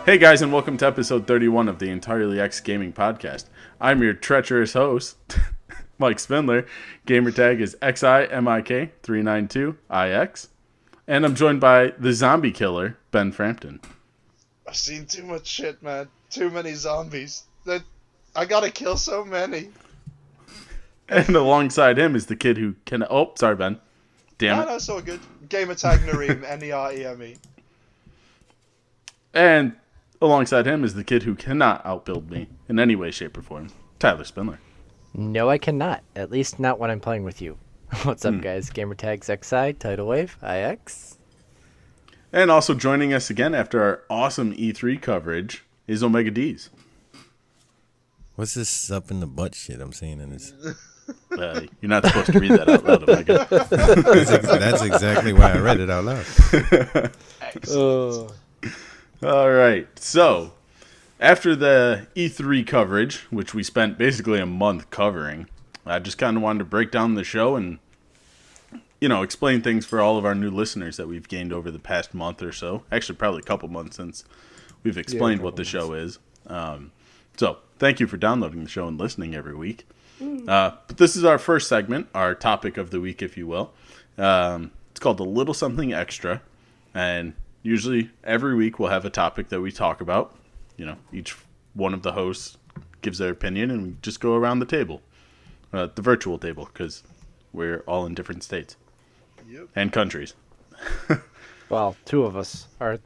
Hey guys, and welcome to episode 31 of the Entirely X Gaming Podcast. I'm your treacherous host, Mike Spindler. Gamertag is XIMIK392IX. And I'm joined by the zombie killer, Ben Frampton. I've seen too much shit, man. Too many zombies. I gotta kill so many. And alongside him is the kid who can... Oh, sorry, Ben. Damn it. No, it's all good. Gamertag Nareem, Nereme. And alongside him is the kid who cannot outbuild me in any way, shape, or form, Tyler Spindler. No, I cannot. At least not when I'm playing with you. What's up, guys? Gamertags XI, Tidal Wave, IX. And also joining us again after our awesome E3 coverage is Omega Deez. What's this up in the butt shit I'm seeing in this? You're not supposed to read that out loud, Omega. That's exactly why I read it out loud. Oh. All right. So, after the E3 coverage, which we spent basically a month covering, I just kind of wanted to break down the show and, explain things for all of our new listeners that we've gained over the past month or so. Actually, probably a couple months since we've explained what the show is. So, thank you for downloading the show and listening every week. But this is our first segment, our topic of the week, if you will. It's called A Little Something Extra. And usually every week we'll have a topic that we talk about. Each one of the hosts gives their opinion and we just go around the table. The virtual table, because we're all in different states. Yep. And countries. Well, two of us are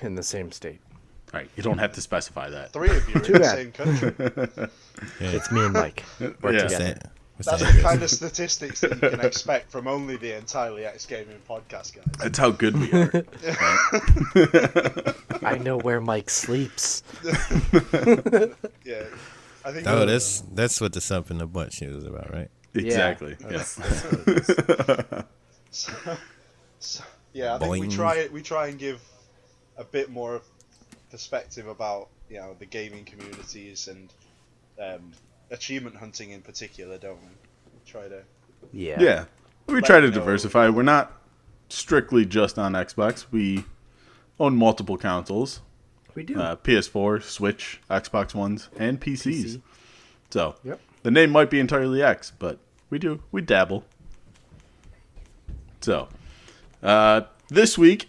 in the same state. All right, you don't have to specify that. 3 of you are in the same country. It's me and Mike. We're Yeah. together. That's the kind of statistics that you can expect from only the Entirely X Gaming Podcast, guys. That's how good we are. I know where Mike sleeps. Yeah. I think Oh, that's what the up in the butt shit was about, right? Exactly. Yeah. Yes. Yeah, I think Boing. we try and give a bit more of perspective about the gaming communities and achievement hunting in particular, don't we? We try to. Yeah. We Let try to me know. diversify. We're not strictly just on Xbox. We own multiple consoles. We do. PS4, Switch, Xbox Ones, and PCs. PC. So, Yep. the name might be Entirely X, but we dabble. So, this week,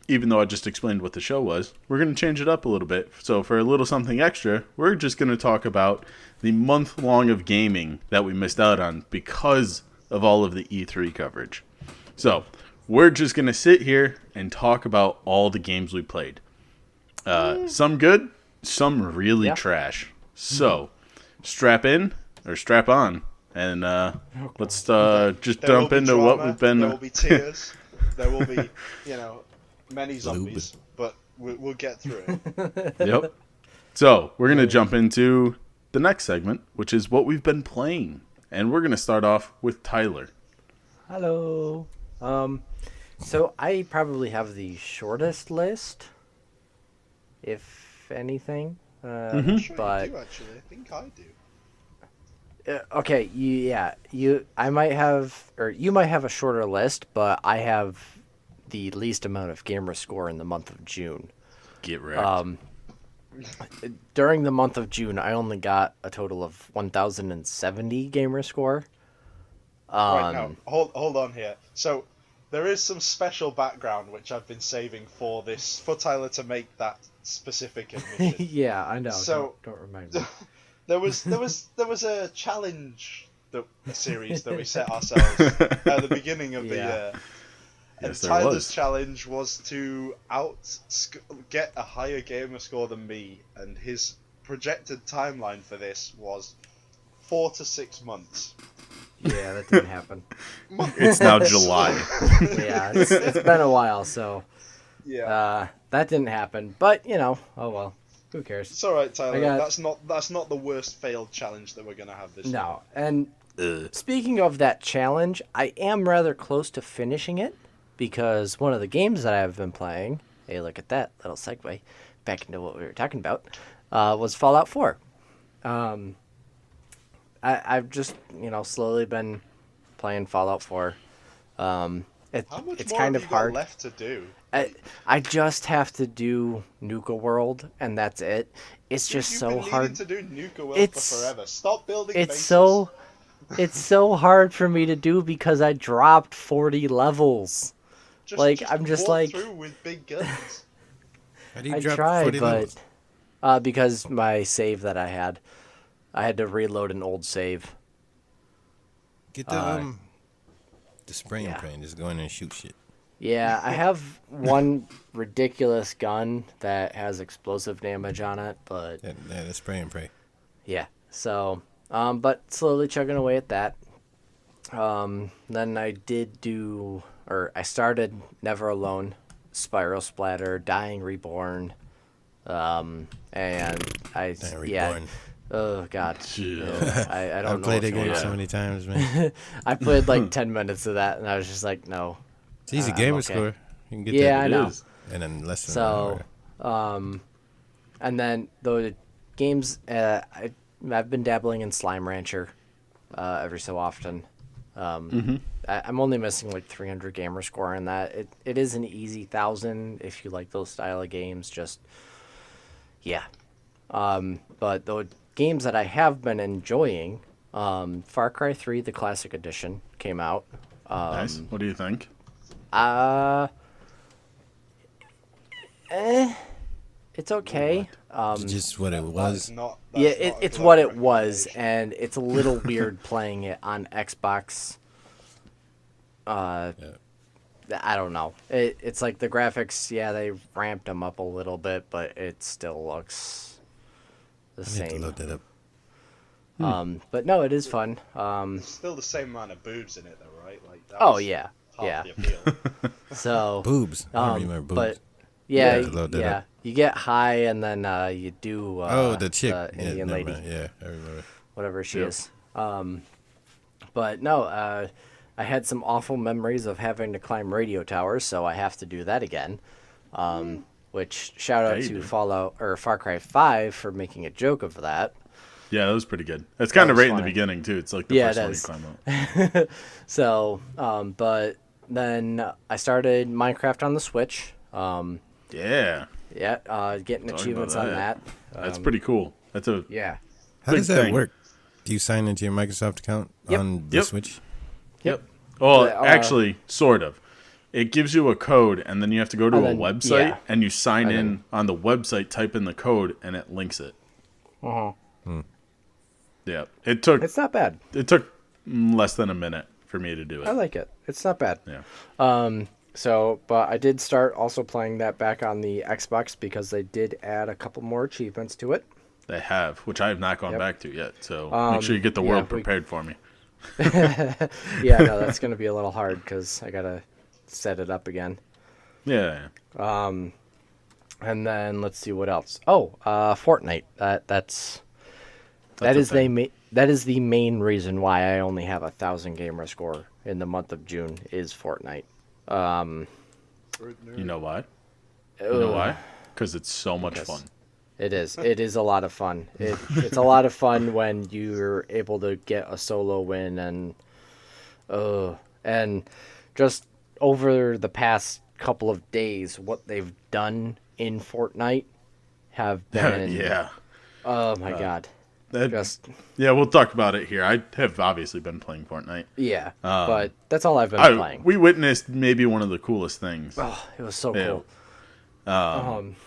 even though I just explained what the show was, we're going to change it up a little bit. So for a little something extra, we're just going to talk about the month long of gaming that we missed out on because of all of the E3 coverage. So we're just going to sit here and talk about all the games we played. Some good, some really trash. So strap in or strap on and let's just There will jump be into drama, what we've been... There will be tears. There will be, many zombies, but we'll get through it. Yep. So, we're going to jump into the next segment, which is what we've been playing. And we're going to start off with Tyler. Hello. So I probably have the shortest list, if anything. I'm sure But you do, actually. I think I do. okay, you might have a shorter list, but I have the least amount of gamer score in the month of June. Get wrecked. During the month of June, I only got a total of 1,070 gamer score. Right, now, hold on here. So, there is some special background which I've been saving for Tyler to make that specific admission. Yeah, I know. So- don't remind me. There was a challenge a series that we set ourselves at the beginning of the Yeah. year. And Yes, there Tyler's was. challenge was to get a higher gamer score than me, and his projected timeline for this was 4 to 6 months. Yeah, that didn't happen. It's now July. Yeah, it's been a while, so Yeah, that didn't happen. But oh well, who cares? it's all right, Tyler. got- That's not the worst failed challenge that we're gonna have this year. No, and speaking of that challenge, I am rather close to finishing it because one of the games that I've been playing. Hey, look at that little segue back into what we were talking about. Was Fallout 4. I've just slowly been playing Fallout 4. How much it's more kind have of you got hard. left to do? I just have to do Nuka World, and that's it. It's just You've so been hard. needing to do Nuka World It's for forever. Stop building it's bases. it's so hard for me to do because I dropped 40 levels. Like, I'm just walk like, through with big guns. How do you I drop tried, 40 but levels? because my save that I had to reload an old save. Get the spray and yeah. pray and just go in there and shoot shit. Yeah, I have one ridiculous gun that has explosive damage on it, but The spray and pray. yeah. So, but slowly chugging away at that. Then I I started Never Alone, Spiral Splatter, Dying Reborn, and I Dying yeah. Reborn. Oh God, yeah, I don't I've know. played what's that game going so on. many times, man. I played like 10 minutes of that, and I was just like, no. It's easy I'm gamer okay. score. You can get Yeah, that I know. is. and then less than So, an hour. and then the games, I've been dabbling in Slime Rancher every so often. I'm only missing like 300 gamer score in that. It is an easy 1,000 if you like those style of games. Just yeah. But the games that I have been enjoying, Far Cry 3, the Classic Edition, came out. Nice. What do you think? It's okay. Just what it That's was. not. Yeah, That's not a it's what glowing it was, recommendation. and it's a little weird playing it on Xbox. Yeah. I don't know. It's like the graphics, yeah, they ramped them up a little bit, but it still looks the I need to same. load that up. But no, it is fun. There's still the same amount of boobs in it, though, right? Like. That Oh was yeah, half yeah. The appeal. So Boobs. I remember boobs. but yeah, Yeah, to load that yeah, up. you get high, and then you do. The chick. the Yeah, Indian never lady. mind. Yeah, I remember. Whatever she Yep. is. But no, I had some awful memories of having to climb radio towers, so I have to do that again. Which shout out Yeah, you to do. Fallout or Far Cry 5 for making a joke of that. Yeah, that was pretty good. It's kind of was right in the funny. beginning too. It's like the Yeah, first it one you is. climb up. So, but then I started Minecraft on the Switch. Yeah, Getting Talking achievements about on that. that. that's pretty cool. That's a Yeah. How Big does that thing. work? Do you sign into your Microsoft account Yep. on the Yep. Switch? Yep. Well, The, actually, sort of. It gives you a code, and then you have to go to And a then- website, yeah. and you sign And in then- on the website, type in the code, and it links it. Yeah, it took It's not bad. less than a minute for me to do I it. like it. It's not bad. Yeah, So, but I did start also playing that back on the Xbox because they did add a couple more achievements to it. they have, which I have not gone Yep. back to yet. So make sure you get the yeah, world we- prepared for me. Yeah, no, that's going to be a little hard because I got to set it up again. Yeah, And then let's see what else. Oh, Fortnite. That a is thing. that is the main reason why I only have 1,000 gamer score in the month of June is Fortnite. you know why? You know why? Because it's so much Because- fun. It is. It is a lot of fun. It's a lot of fun when you're able to get a solo win and just over the past couple of days, what they've done in Fortnite have been Yeah. Oh my god. That- Just yeah, we'll talk about it here. I have obviously been playing Fortnite. yeah. But that's all I've been playing. We witnessed maybe one of the coolest things. Oh, it was so Yeah. cool.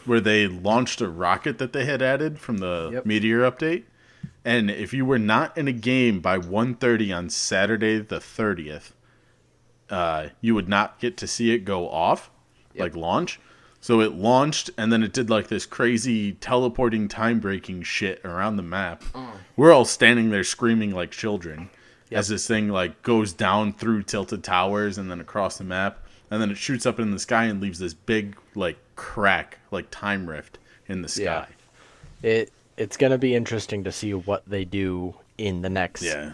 Where they launched a rocket that they had added from the Yep. Meteor update. And if you were not in a game by 1:30 on Saturday the 30th, you would not get to see it go off, like launch. So it launched, and then it did like this crazy teleporting time-breaking shit around the map. We're all standing there screaming like children as this thing like goes down through tilted towers and then across the map. And then it shoots up in the sky and leaves this big like crack, like time rift in the sky. It's gonna be interesting to see what they do in the next Yeah.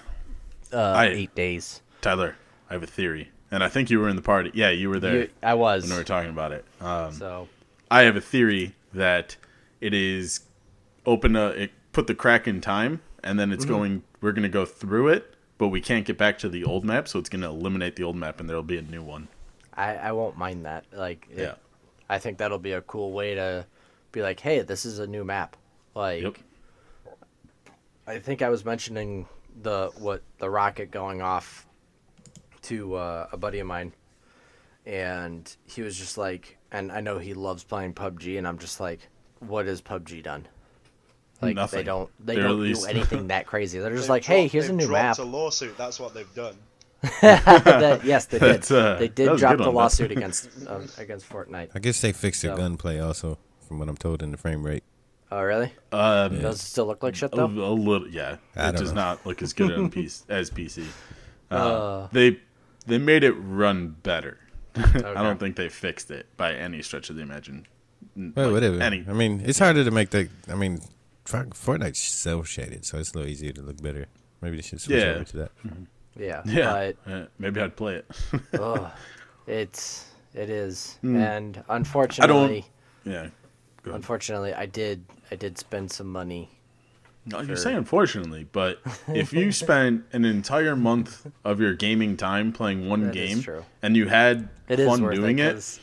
8 days. Tyler, I have a theory. And I think you were in the party. Yeah, you were there I was. when we were talking about it. So I have a theory that it is it put the crack in time, and then it's we're going to go through it, but we can't get back to the old map, so it's going to eliminate the old map, and there'll be a new one. I won't mind that. Like, Yeah. I think that'll be a cool way to be like, hey, this is a new map. Like, Yep. I think I was mentioning the rocket going off to a buddy of mine, and he was just like, and I know he loves playing PUBG, and I'm just like, what has PUBG done? Like, Nothing. they don't They're at do least- anything that crazy. They're just They've like, hey, dropped- here's a they've new dropped map. a lawsuit. That's what they've done. Yes, they did. That They was did a drop good the one, though. lawsuit against Fortnite. I guess they fixed their So- gunplay also, from what I'm told in the frame rate. Oh, really? Does it still look like shit A though? little, yeah. I It don't does know. not look as good on as PC. They made it run better. I don't think they fixed it by any stretch of the imagination. Well, whatever. Any, I mean, it's harder to make the. I mean, Fortnite's cell shaded, so it's a little easier to look better. Maybe they should switch Yeah. over to that. Yeah. yeah, But maybe I'd play it. it is, Hmm. and unfortunately, Yeah. Go ahead. unfortunately, I did spend some money. No, you say unfortunately, but if you spent an entire month of your gaming time playing one That is game true. and you had It is fun worth doing it, 'cause-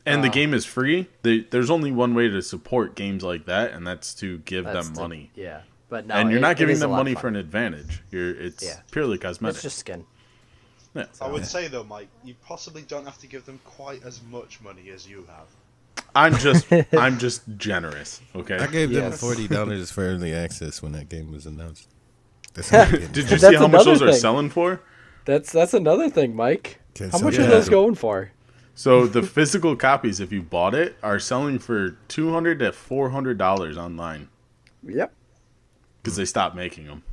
and the game is free, there's only one way to support games like that, and that's to give that's them the- money. Yeah, but no, And you're not it giving is a them lot of money fun. for an advantage. It's Yeah. purely cosmetic. It's just skin. Yeah. I would say though, Mike, you possibly don't have to give them quite as much money as you have. I'm just generous. Okay. I gave them Yes. $40 for early access when that game was announced. That's how Did you That's see how much another those are thing. selling for? That's another thing, Mike. Okay, How so much yeah. are those going for? So the physical copies, if you bought it, are selling for $200 to $400 online Yep. because they stopped making them.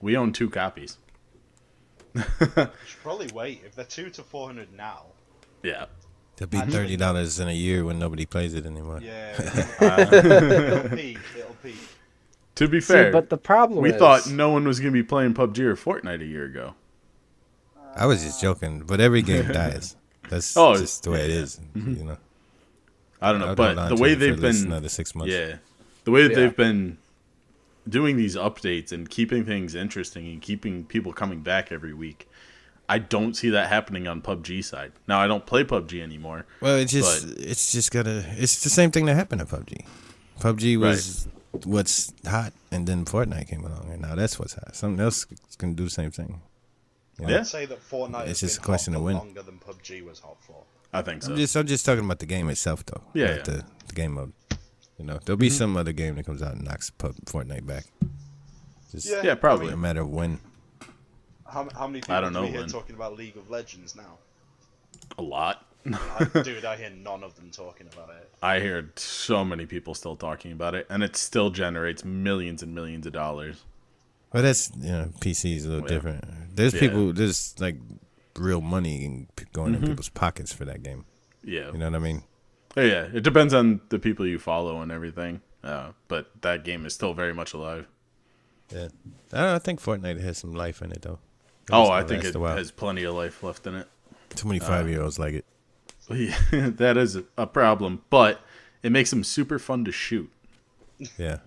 We own 2 copies. You should probably wait. If they're 200 to 400 now, Yeah. It'll be $30 in a year when nobody plays it anymore. yeah, it'll peak. It'll peak. To be See, fair, but the problem we is, thought no one was going to be playing PUBG or Fortnite a year ago. I was just joking, but every game dies. That's Oh, just the way it is. You know, I don't know, I'll but hold on the to way it for they've at least been, another 6 months. yeah, the way that Yeah. they've been doing these updates and keeping things interesting and keeping people coming back every week, I don't see that happening on PUBG side. Now I don't play PUBG anymore. Well, it's the same thing that happened to PUBG. PUBG was what's hot, and then Fortnite came along, and now that's what's hot. Something else can do the same thing. You know? Yeah. I'd say that Fortnite It's has just been a question hot of for when. longer than PUBG was hot for. I think so. I'm just talking about the game itself, though. Yeah, not yeah. The game mode. You know, there'll be some other game that comes out and knocks Fortnite back. Just Yeah. Yeah, probably. no matter when. How many people I don't do know we hear when. talking about League of Legends now? A lot. Dude, I hear none of them talking about it. I hear so many people still talking about it, and it still generates millions and millions of dollars. Well, that's, PC is a little Yeah. different. There's Yeah. people, there's like real money going in people's pockets for that game. Yeah. You know what I mean? Yeah, it depends on the people you follow and everything. But that game is still very much alive. Yeah. I think Fortnite has some life in it, though. Oh, I think last it a while. has plenty of life left in it. Too many 5-year-olds like it. Yeah, that is a problem, but it makes them super fun to shoot. Yeah.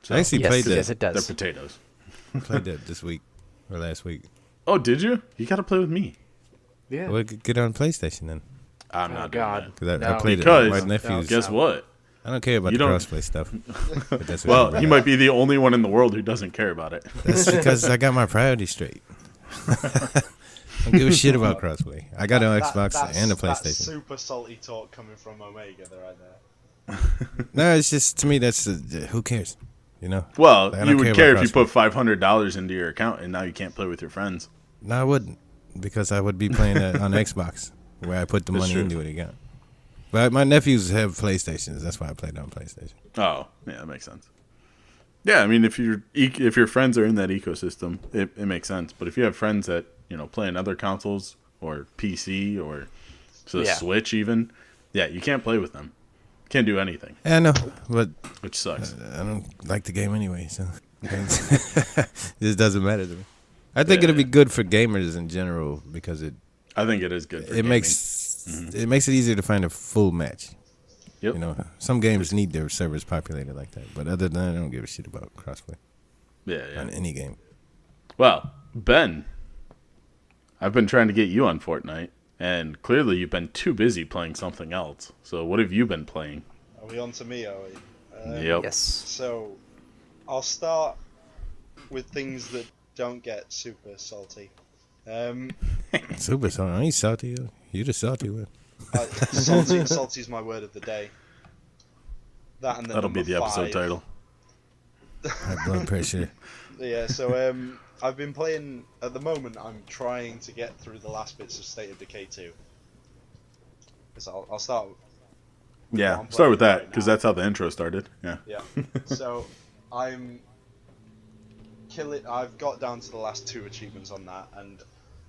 So I actually Yes, played that. yes, it they're does. potatoes. Played that this week or last week. Oh, did you? You got to play with me. Yeah. Well, get on PlayStation then. I'm Oh, not God. doing Because I No. played Because- it. My nephews. that. Guess what? I don't care about You the don't- crossplay stuff. But that's what Well, you he might be the only one in the world who doesn't care about it. That's because I got my priorities straight. I don't give a shit about crossplay. I got an Xbox and a That's PlayStation. super salty talk coming from Omega right there. No, it's just, to me, that's who cares? You know? Well, Like, I don't you would care care about if you put $500 into your account and now you can't play with your friends. No, I wouldn't, because I would be playing that on Xbox, where I put the That's money true. into it again. But my nephews have PlayStations. That's why I played on PlayStation. Oh, yeah, that makes sense. Yeah, I mean, if your friends are in that ecosystem, it makes sense. But if you have friends that play on other consoles or PC or the Yeah. Switch even, yeah, you can't play with them. Can't do anything, Yeah, I know, but which sucks. I don't like the game anyway, so this doesn't matter to me. I think Yeah, it'll be good for gamers in general because it I think it is good. For it gaming. makes it makes it easier to find a full match. Yep. You know, some games need their servers populated like that, but other than that, I don't give a shit about crossplay Yeah, on yeah. any game. Well, Ben, I've been trying to get you on Fortnite, And clearly you've been too busy playing something else. So what have you been playing? Are we on to me, are we? Yep. Yes. So, I'll start with things that don't get super salty. Super salty. I ain't salty. You the salty one. Salty's my word of the day. That and then That'll be number the episode 5. title. High blood pressure. Yeah, so I've been playing, at the moment I'm trying to get through the last bits of State of Decay 2. So I'll start with Yeah, I'm start with playing that, right because now. that's how the intro started. Yeah. Yeah. So I'm I've got down to the last 2 achievements on that, and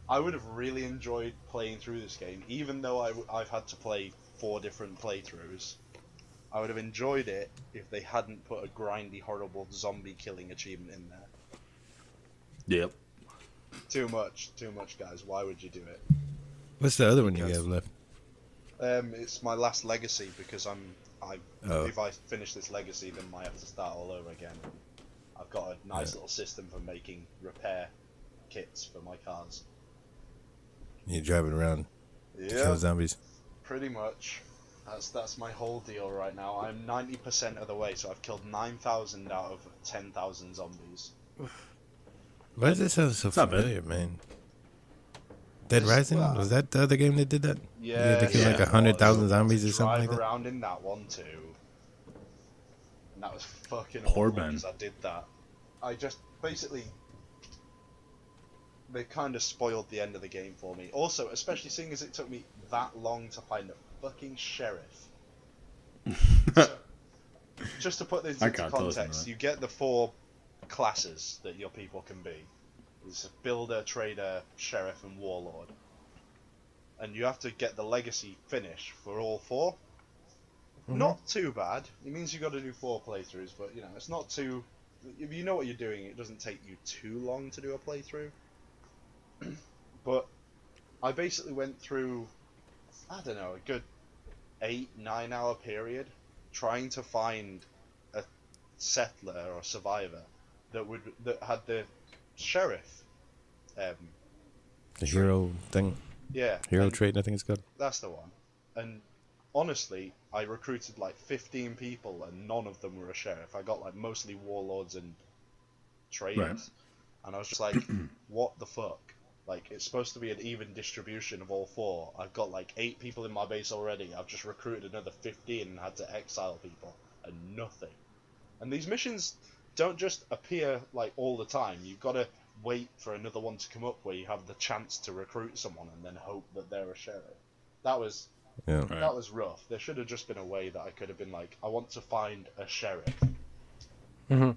I would have really enjoyed playing through this game, even though I've had to play 4 different playthroughs. I would have enjoyed it if they hadn't put a grindy, horrible zombie killing achievement in there. Yep. Too much, guys. Why would you do it? What's the other one you have left? It's my last legacy because Oh. if I finish this legacy, then I have to start all over again. I've got a nice little system for making repair kits for my cars. You're driving around to kill zombies. Pretty much. That's my whole deal right now. I'm 90% of the way, so I've killed 9,000 out of 10,000 zombies. Why does that sound so not bad. familiar, man? Dead Rising? well, Was that the other game that did that? You had to kill yeah, like it 100,000 was. zombies or something like Drive that? around in that one too. And that was fucking Poor awful Ben. because I did that. I just basically they kind of spoiled the end of the game for me. Also, especially seeing as it took me that long to find a fucking sheriff. So, just to put this I into can't tell us context, that. you get the 4 classes that your people can be. There's a builder, trader, sheriff, and warlord. And you have to get the legacy finish for all 4. Not too bad. It means you've got to do 4 playthroughs, but you know, it's not too... If you know what you're doing, it doesn't take you too long to do a playthrough. But I basically went through, I don't know, a good 8-9 hour period trying to find a settler or survivor that had the sheriff. The hero thing? Yeah. Hero and trait, I think it's called. That's the one. And honestly, I recruited like 15 people and none of them were a sheriff. I got like mostly warlords and traders. Right. And I was just like, what the fuck? Like, it's supposed to be an even distribution of all 4. I've got like 8 people in my base already. I've just recruited another 15 and had to exile people. And nothing. And these missions don't just appear like all the time. You've got to wait for another one to come up where you have the chance to recruit someone and then hope that they're a sheriff. That was Yeah. Right. that was rough. There should have just been a way that I could have been like, I want to find a sheriff. Mm-hmm.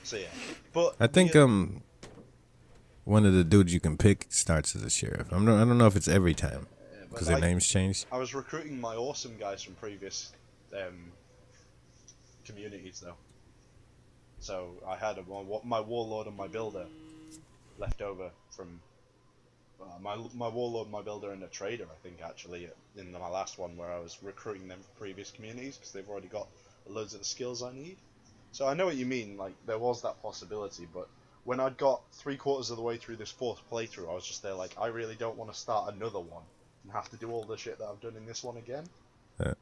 So yeah, but I think one of the dudes you can pick starts as a sheriff. I don't know if it's every time but because their names changed. I was recruiting my awesome guys from previous communities though. So I had my warlord and my builder left over from my warlord, my builder, and a trader. I think actually in my last one where I was recruiting them from previous communities because they've already got loads of the skills I need. So I know what you mean. Like there was that possibility, but when I'd got 3/4 of the way through this 4th playthrough, I was just there like, I really don't want to start another one and have to do all the shit that I've done in this one again. Yeah.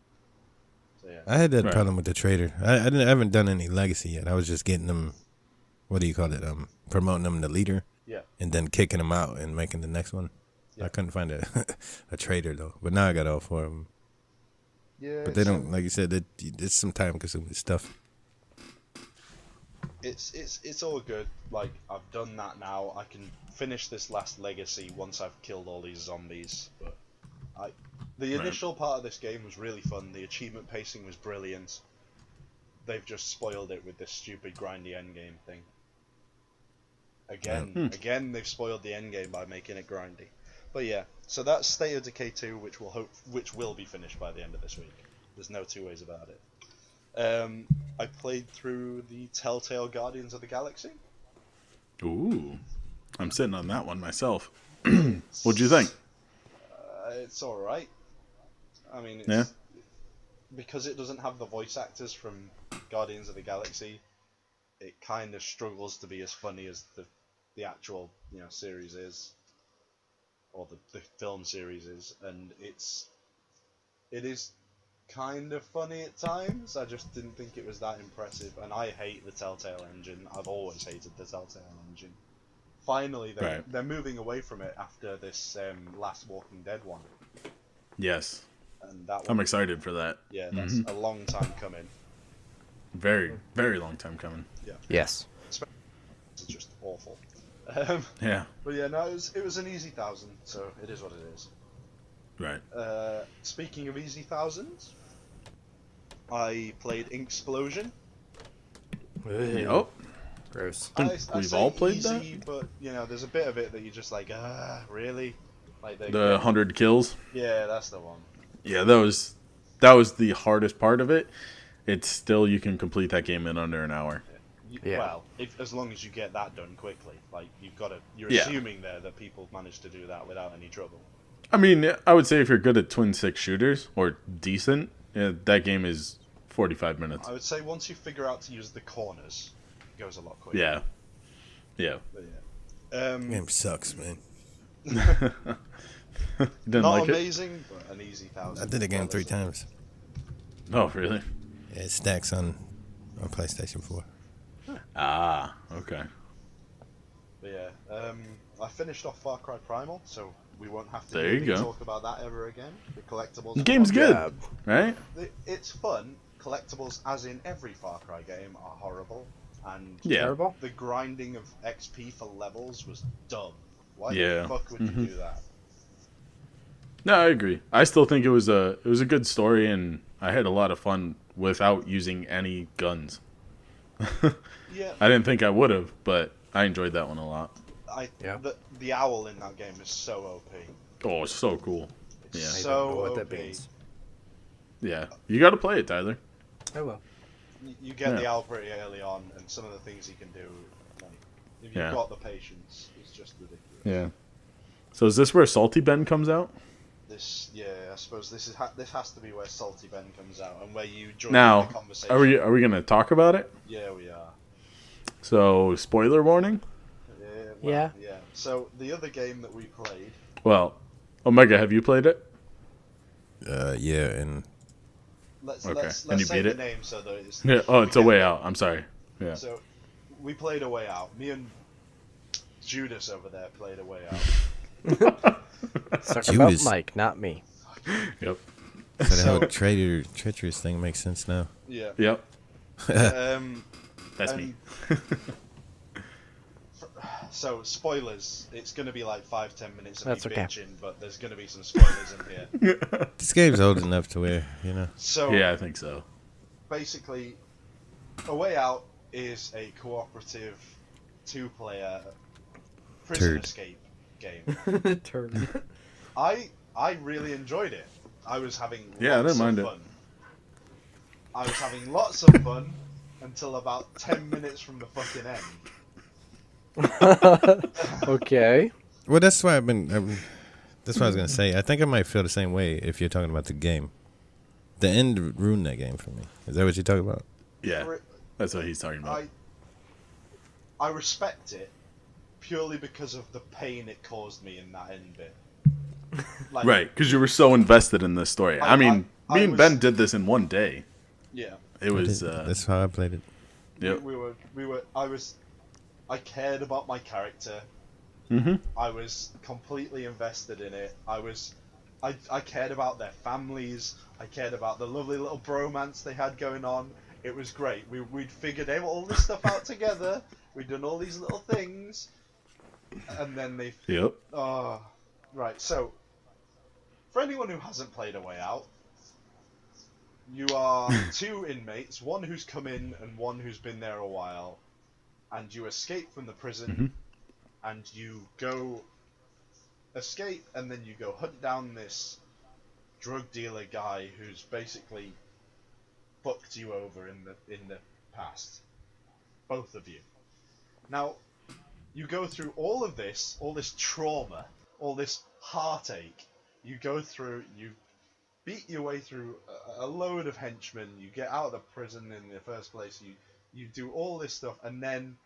So yeah. I had that Right. problem with the trader. I haven't done any legacy yet. I was just getting them, what do you call it? Promoting them to leader. Yeah. And then kicking them out and making the next one. Yeah. I couldn't find a trader though, but now I got all 4 of them. Yeah. But they don't, like you said, it's some time consuming stuff. It's all good. Like I've done that now. I can finish this last legacy once I've killed all these zombies. But the Right. initial part of this game was really fun. The achievement pacing was brilliant. They've just spoiled it with this stupid grindy endgame thing. Again, they've spoiled the endgame by making it grindy. But yeah, so that's State of Decay 2, which will be finished by the end of this week. There's no two ways about it. I played through the Telltale Guardians of the Galaxy. Ooh. I'm sitting on that one myself. What'd you think? It's alright. I mean, Yeah. Because it doesn't have the voice actors from Guardians of the Galaxy, it kind of struggles to be as funny as the actual series is. or the film series is, and it is kind of funny at times. I just didn't think it was that impressive, and I hate the Telltale engine. I've always hated the Telltale engine. Finally, they're moving away from it after this last Walking Dead one. Yes. And that one, I'm excited for that. Yeah, that's a long time coming. Very, very long time coming. Yeah. Yes. It's just awful. Yeah. But yeah, no, it was an easy 1,000, so it is what it is. Right. Speaking of easy 1000s, I played Inksplosion. Yep. Gross. I think we've all played easy, that. But there's a bit of it that you're just like, really? Like The 100 kills. Yeah, that's the one. Yeah, that was the hardest part of it. It's still, you can complete that game in under an hour. Yeah. Well, as long as you get that done quickly, like you're Yeah. assuming there that people managed to do that without any trouble. I mean, I would say if you're good at twin stick shooters or decent, that game is 45 minutes. I would say once you figure out to use the corners, it goes a lot quicker. Yeah. Yeah. But yeah. Game sucks, man. Didn't Not like amazing, but an easy 1,000. I did the game 3 times. it? Oh, really? Yeah, it stacks on PlayStation 4. Ah, okay. But yeah, I finished off Far Cry Primal, so we won't have to There you go. talk about that ever again. The collectibles. The game's good, Yeah. right? It's fun. Collectibles, as in every Far Cry game, are horrible, and Yeah. Terrible. the grinding of XP for levels was dumb. Why Yeah. the fuck would you do that? No, I agree. I still think it was a good story, and I had a lot of fun without using any guns. Yeah, I didn't think I would have, but I enjoyed that one a lot. Yeah. The owl in that game is so OP. Oh, it's so cool. It's Yeah. I so don't know what that OP. means. Yeah, you got to play it, Tyler. Oh well. You get the Yeah. owl pretty early on, and some of the things he can do, like, if you've Yeah. got the patience, it's just ridiculous. Yeah. So is this where Salty Ben comes out? I suppose this has to be where Salty Ben comes out, and where you join Now, the conversation. are we gonna talk about it? Yeah, we are. So spoiler warning. Yeah. Yeah. So the other game that we played. Well, Omega, have you played it? Yeah, and Let's Okay. let's And you say beat the it? name so that it's. Yeah. Oh, it's a we way get- out. I'm sorry. Yeah. So we played A Way Out. Me and Judas over there played A Way Out. Talk about Judas. Mike, not me. Yep. so the whole treacherous thing makes sense now. Yeah. Yep. Um. That's me. So spoilers. It's gonna be like 5-10 minutes of That's me okay. bitching, but there's gonna be some spoilers in here. This game's old enough to where, So Yeah, I think so. basically, A Way Out is a cooperative 2-player prison Turd. escape game. Turn. I really enjoyed it. I was having Yeah, I lots didn't mind of it. fun. I was having lots of fun until about 10 minutes from the fucking end. Okay. Well, that's why that's what I was gonna say. I think I might feel the same way if you're talking about the game. The end ruined that game for me. Is that what you're talking about? Yeah, that's what he's talking about. I respect it purely because of the pain it caused me in that end bit. Like, Right, because you were so invested in this story. I mean, I me and was- Ben did this in one day. Yeah. It was. That's how I played it. Yep. I cared about my character. Mm-hmm. I was completely invested in it. I cared about their families. I cared about the lovely little bromance they had going on. It was great. We'd figured all this stuff out together. We'd done all these little things, and then they. Yep. Oh, right. So, for anyone who hasn't played A Way Out, you are 2 inmates, one who's come in and one who's been there a while, and you escape from the prison, and you go escape, and then you go hunt down this drug dealer guy who's basically fucked you over in the past, both of you. Now, you go through all this trauma, all this heartache. You go through, you beat your way through a load of henchmen. You get out of the prison in the first place. You do all this stuff, and then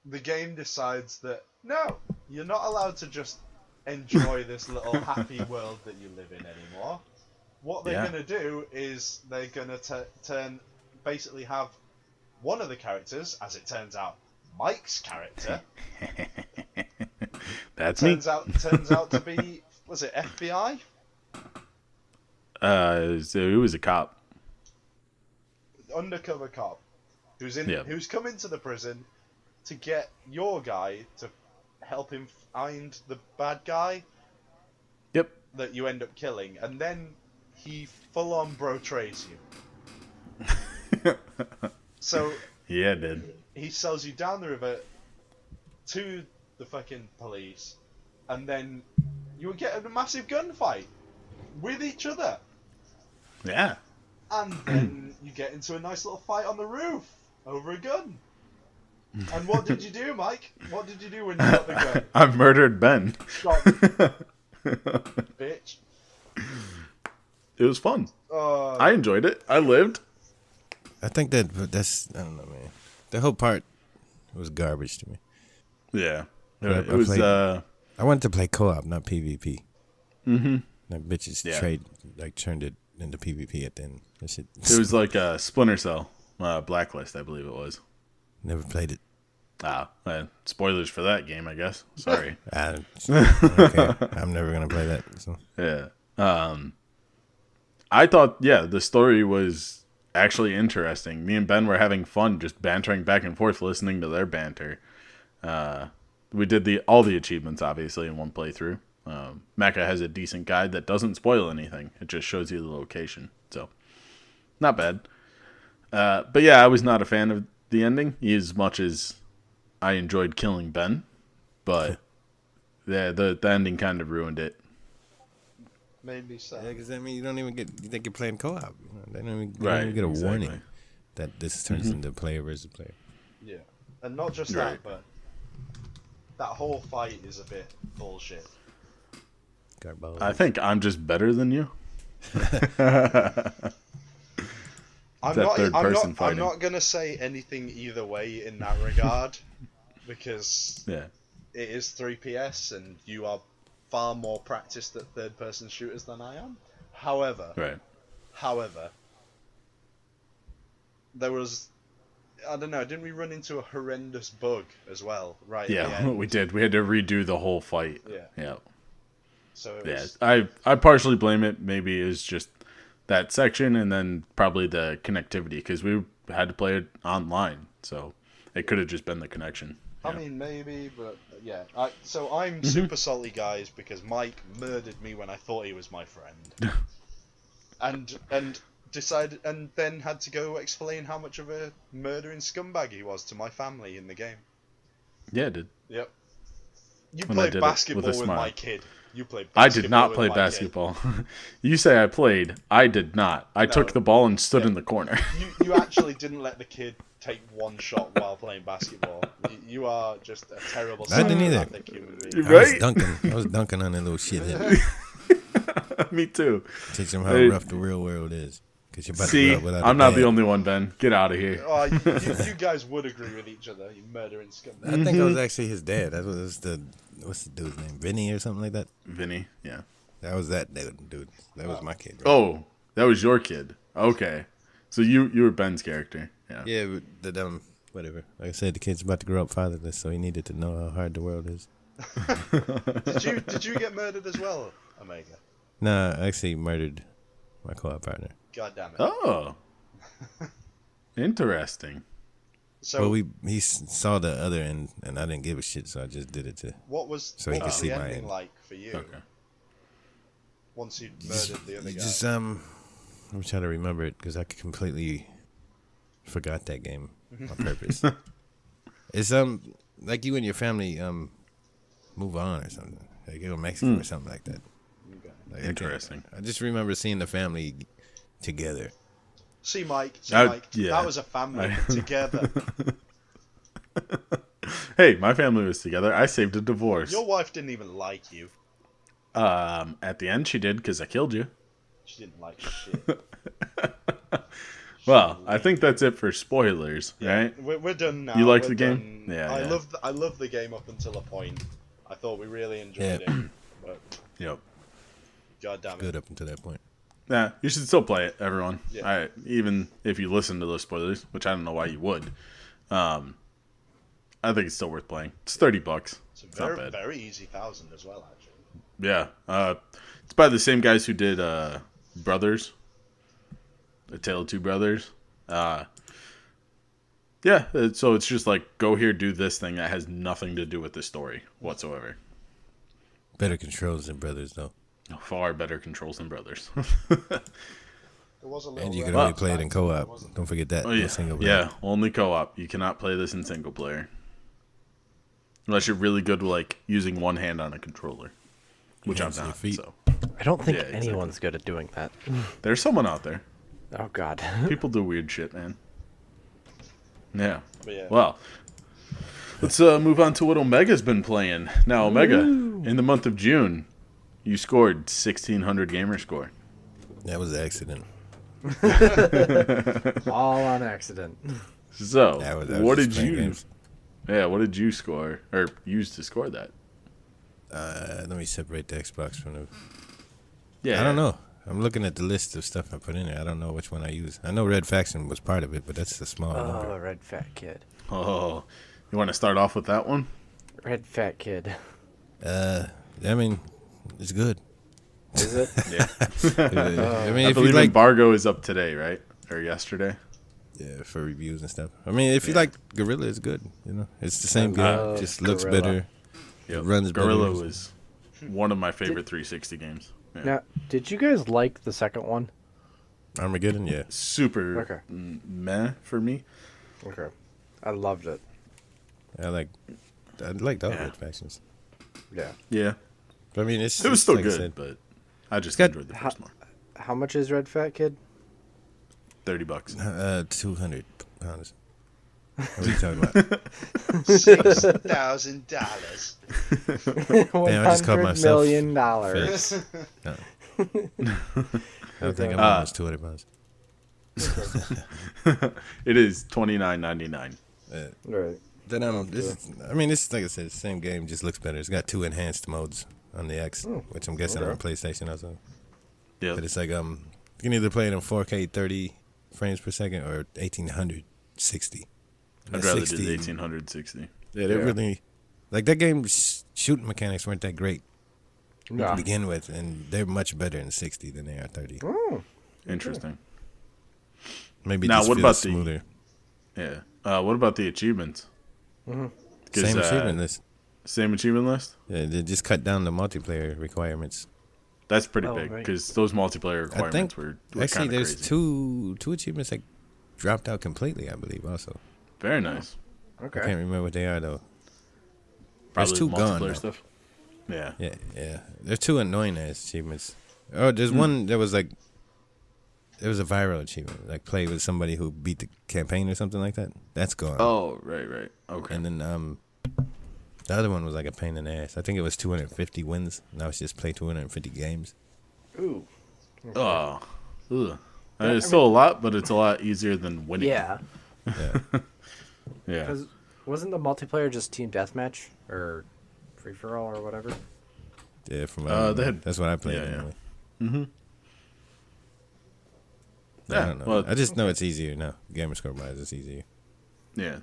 the game decides that no, you're not allowed to just enjoy this little happy world that you live in anymore. What they're Yeah. going to do is they're going to basically have one of the characters, as it turns out, Mike's character, That's me. turns out to be, was it FBI? So he was a cop. Undercover cop who's Yeah. who's come into the prison to get your guy to help him find the bad guy Yep. that you end up killing, and then he full on betrays you. So Yeah, it did. he sells you down the river to the fucking police, and then you get in a massive gunfight with each other. Yeah. And then you get into a nice little fight on the roof over a gun. And what did you do, Mike? What did you do when you got the gun? I murdered Ben. Shot me, bitch. It was fun. Uh, I enjoyed it. I lived. I think that's I don't know, man. The whole part was garbage to me. Yeah. I It was. played- I wanted to play co-op, not PvP. Mm-hmm. That bitches Yeah. turned it into PvP at the end. That shit. It was like a Splinter Cell, Blacklist, I believe it was. Never played it. Spoilers for that game, I guess. Sorry. Okay, I'm never gonna play that. So. Yeah. I thought, the story was actually interesting. Me and Ben were having fun just bantering back and forth, listening to their banter. We did all the achievements, obviously, in one playthrough. Mecca has a decent guide that doesn't spoil anything. It just shows you the location. So, not bad. But yeah, I was not a fan of the ending, as much as I enjoyed killing Ben. But yeah, the ending kind of ruined it. made me sad. Yeah, because I mean, you don't even get. You think you're playing co-op. They don't even, Right, get a exactly. warning that this turns into player versus player. Yeah. And not just Right. that, but that whole fight is a bit bullshit. Garbage. I think I'm just better than you. I'm That not, third I'm, person not, I'm fighting. not gonna say anything either way in that regard, because Yeah. it is 3PS and you are far more practiced at third-person shooters than I am. However, Right. there was, I don't know, didn't we run into a horrendous bug as well? Right. at the Yeah, end? we did. We had to redo the whole fight. Yeah. Yeah. So it Yeah. was, I partially blame it. Maybe it was just that section, and then probably the connectivity, because we had to play it online, so it could have just been the connection. I Yeah. mean, maybe, but yeah. So I'm super salty, guys, because Mike murdered me when I thought he was my friend, and decided, and then had to go explain how much of a murdering scumbag he was to my family in the game. Yeah, it did. Yep. You When I played did it basketball with a with smile. my kid. You played. I Basketball did not with play my kid. basketball. You say I played. I did not. I took the ball and stood in the corner. You actually didn't let the kid take one shot while playing basketball. You are just a terrible, I didn't either. psychopathic human being. Right? I was dunking on that little shithead. Me too. Teach them how Hey. rough the real world is. Because you're about See, to grow up without I'm a not dad. the only one, Ben. Get out of here. Oh, you guys would agree with each other, you murdering scumbag. I think I was actually his dad. That was what's the dude's name? Vinny or something like that? Vinny, yeah. That was that dude. That was my kid. Right? Oh, that was your kid. Okay. So you were Ben's character. Yeah. Yeah, but whatever. Like I said, the kid's about to grow up fatherless, so he needed to know how hard the world is. Did you get murdered as well, Omega? Nah, I actually murdered my co-op partner. God damn it. Oh. Interesting. So Well, he saw the other end, and I didn't give a shit, so I just did it to. what was, so he what could was see the my ending end. like for you Okay. once you murdered the other guy? Just I'm trying to remember it because I completely forgot that game on purpose. It's like you and your family move on or something. Like you go to Mexico or something like that. Okay. Like, I can't- Interesting. I just remember seeing the family together. See, Mike, yeah. that was a family together. Hey, my family was together. I saved a divorce. Your wife didn't even like you. At the end, she did because I killed you. She didn't like shit. Well, I think that's it for spoilers, right? We're done now. You like We're the game? done. Yeah, I yeah. love the game up until a point. I thought we really enjoyed it, but Yep. god damn it. Good up until that point. Yeah, you should still play it, everyone. Yeah. Even if you listen to those spoilers, which I don't know why you would. I think it's still worth playing. It's $30. It's a It's not very, bad. very easy 1,000 as well, actually. Yeah. It's by the same guys who did Brothers. A Tale of Two Brothers. Yeah, so it's just like, go here, do this thing that has nothing to do with the story whatsoever. Better controls than Brothers, though. Far better controls than Brothers. There was a little And you can red only play it in faction, co-op. wasn't Don't forget that. Oh, no yeah. single player. Yeah, only co-op. You cannot play this in single player. Unless you're really good with, like, using one hand on a controller. Which I'm Hands to your not, feet. so. I don't think Yeah, exactly. anyone's good at doing that. There's someone out there. Oh God. People do weird shit, man. Yeah. But yeah. Well, let's move on to what Omega's been playing. Now, Omega, in the month of June, you scored 1,600 gamer score. That was an accident. All on accident. So, I was what just did playing you? games. Yeah, what did you score or use to score that? Let me separate the Xbox from the... Yeah, I don't know. I'm looking at the list of stuff I put in there. I don't know which one I use. I know Red Faction was part of it, but that's a small Oh, number. red fat kid. Oh, you want to start off with that one? Red fat kid. I mean, it's good. Is it? Yeah. I mean, I if you believe like... embargo is up today, right? Or yesterday? Yeah, for reviews and stuff. I mean, if you like Gorilla, it's good. You know, it's the same game. love Just looks Guerrilla. better. Yep. runs better. Gorilla was one of my favorite 360 games. Yeah. Now, did you guys like the second one? Armageddon, yeah. Super Okay. meh for me. Okay. I loved it. I liked all Yeah. Red Factions. Yeah. Yeah, But I mean, it's it was still like I good, said, but I just got- enjoyed the first more. How much is red fat kid? $30. 200 pounds. What are you talking about? $6,000. I just called $100 myself million dollars. No. I don't think I'm Ah. almost 200 pounds. It is $29.99. Right. Then it's like I said, it's the same game, just looks better. It's got 2 enhanced modes on the X, which I'm guessing okay. on PlayStation also. Yeah, But it's like you can either play it in 4K 30 frames per second or 1860. I'd rather do the 1860. Yeah, they're really like that game's shooting mechanics weren't that great to No. begin with, and they're much better in 60 than they are 30. Oh. Interesting. Maybe Now, just what feels about the- smoother. Yeah. What about the achievements? 'Cause, Same achievement list. Same achievement list? Yeah, they just cut down the multiplayer requirements. That's pretty Oh, big right. because those multiplayer I requirements think were actually kinda there's crazy. two achievements that dropped out completely. I believe also. Very nice. I Okay. can't remember what they are though. Probably There's 2 the gone. multiplayer though. stuff. Yeah. Yeah. There's 2 annoying ass achievements. Oh, there's one that was like, it was a viral achievement, like play with somebody who beat the campaign or something like that. That's gone. Oh, right. Okay. And then the other one was like a pain in the ass. I think it was 250 wins. Now it's just play 250 games. Ooh. Oh. Ugh. It's still a lot, but it's a lot easier than winning. Yeah. Yeah. Yeah. Because wasn't the multiplayer just team deathmatch or free for all or whatever? Yeah, from they had- that's what I played. yeah, yeah. Anyway. Mm-hmm. I Yeah. don't know. Well, I just know it's easier now. Gamerscore wise, it's easier. yeah.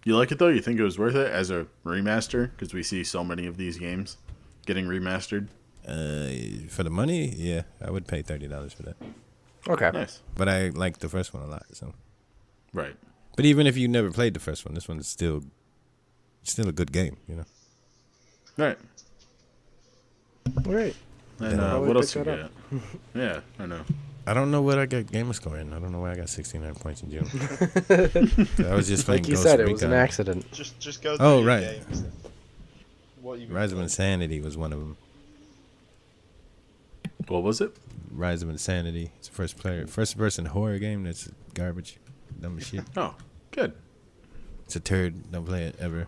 You like it though? You think it was worth it as a remaster? Because we see so many of these games getting remastered. For the money, yeah, I would pay $30 for that. Okay. Nice. But I like the first one a lot. So, Right. but even if you never played the first one, this one's still a good game. You know. Right. Great. And Yeah. what else you Pick got? Yeah, I know. I don't know what I got Gamerscore in. I don't know why I got 69 points in June. I was just playing Like you Ghost said, it Recon. was an accident. Just go through Oh, your right. games. What you been Rise of playing? Insanity was one of them. What was it? Rise of Insanity. It's a first person horror game that's garbage. Dumb as shit. Oh, good. It's a turd. Don't play it ever.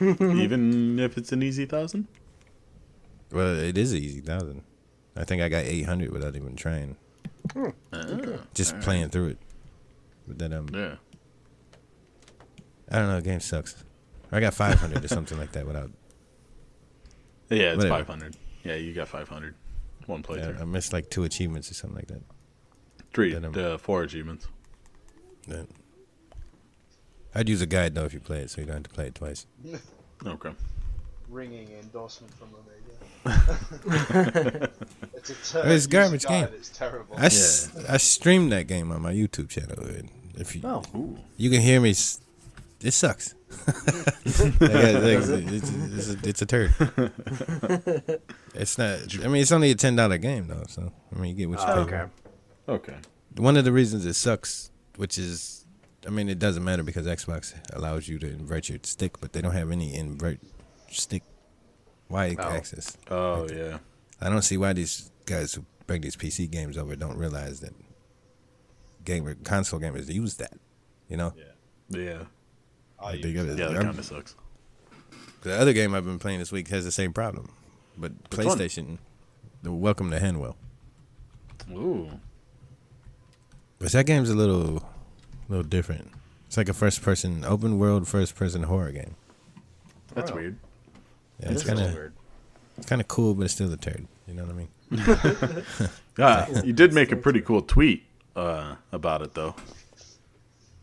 Even if it's an easy 1,000? Well, it is easy 1,000. I think I got 800 without even trying. Just playing through it. But then Yeah. I don't know. The game sucks. I got 500 or something like that without Yeah, it's Whatever. 500. Yeah, you got 500. One Yeah, playthrough. I missed like 2 achievements or something like that. 4 achievements. Yeah. I'd use a guide though if you play it, so you don't have to play it twice. Okay. Ringing endorsement from Omega. It's a It's a garbage game. It's terrible. I streamed that game on my YouTube channel. And if you Oh. you can hear me, it sucks. It's a turd. It's not. I mean, it's only a $10 game though, so I mean, you get what you pay Okay. for. Okay. One of the reasons it sucks, which is, I mean, it doesn't matter because Xbox allows you to invert your stick, but they don't have any invert stick Y-axis. Oh, yeah. I don't see why these guys who bring these PC games over don't realize that console gamers use that. You know? Yeah. Like they gotta- Yeah, that kind of sucks. The other game I've been playing this week has the same problem, but Which one? PlayStation, the Welcome to Hanwell. Ooh. But that game's a little different. It's like a open world first person horror game. That's Oh. weird. Yeah, it's This is kind of weird. cool, but it's still a turd. You know what I mean? You did make a pretty cool tweet about it, though.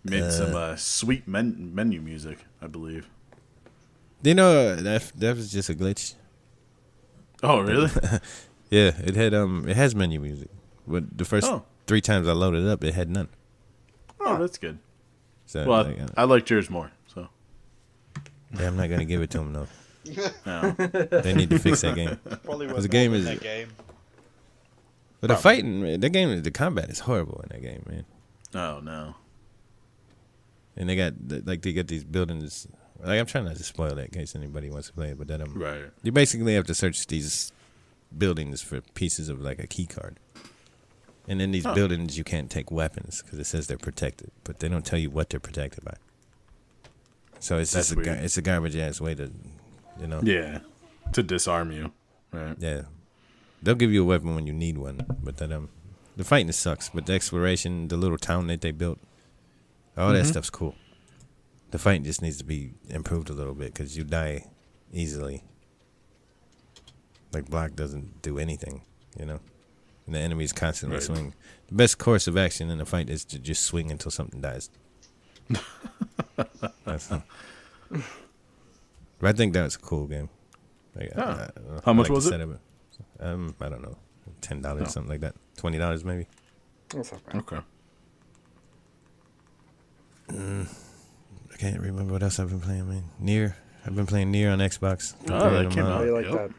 Made some sweet menu music, I believe. Do you know that was just a glitch? Oh, really? Yeah, it has menu music, but the first 3 times I loaded it up, it had none. Oh, that's good. So Well, like, I liked yours more, so. yeah, I'm not gonna give it to them though. No. They need to fix that game. Probably The worth game more is- than that game. But the fighting, man, the combat is horrible in that game, man. Oh, no. And they got these buildings. Like, I'm trying not to spoil that in case anybody wants to play it, but that Right. you basically have to search these buildings for pieces of like a key card. And in these buildings, you can't take weapons because it says they're protected, but they don't tell you what they're protected by. So it's That's just weird. it's a garbage ass way to, you know. Yeah. To disarm you. Right. Yeah. They'll give you a weapon when you need one, but that the fighting sucks. But the exploration, the little town that they built, all that stuff's cool. The fighting just needs to be improved a little bit because you die easily. Like block doesn't do anything, you know. And the enemies constantly Right. swing. The best course of action in a fight is to just swing until something dies. But I think that was a cool game. Like, How much the was it? setup. I don't know, $10, something like that. $20 maybe. That's not bad. Okay. I can't remember what else I've been playing, man. Nier. I've been playing Nier on Xbox. Oh, that came How out. do you like Yep. that?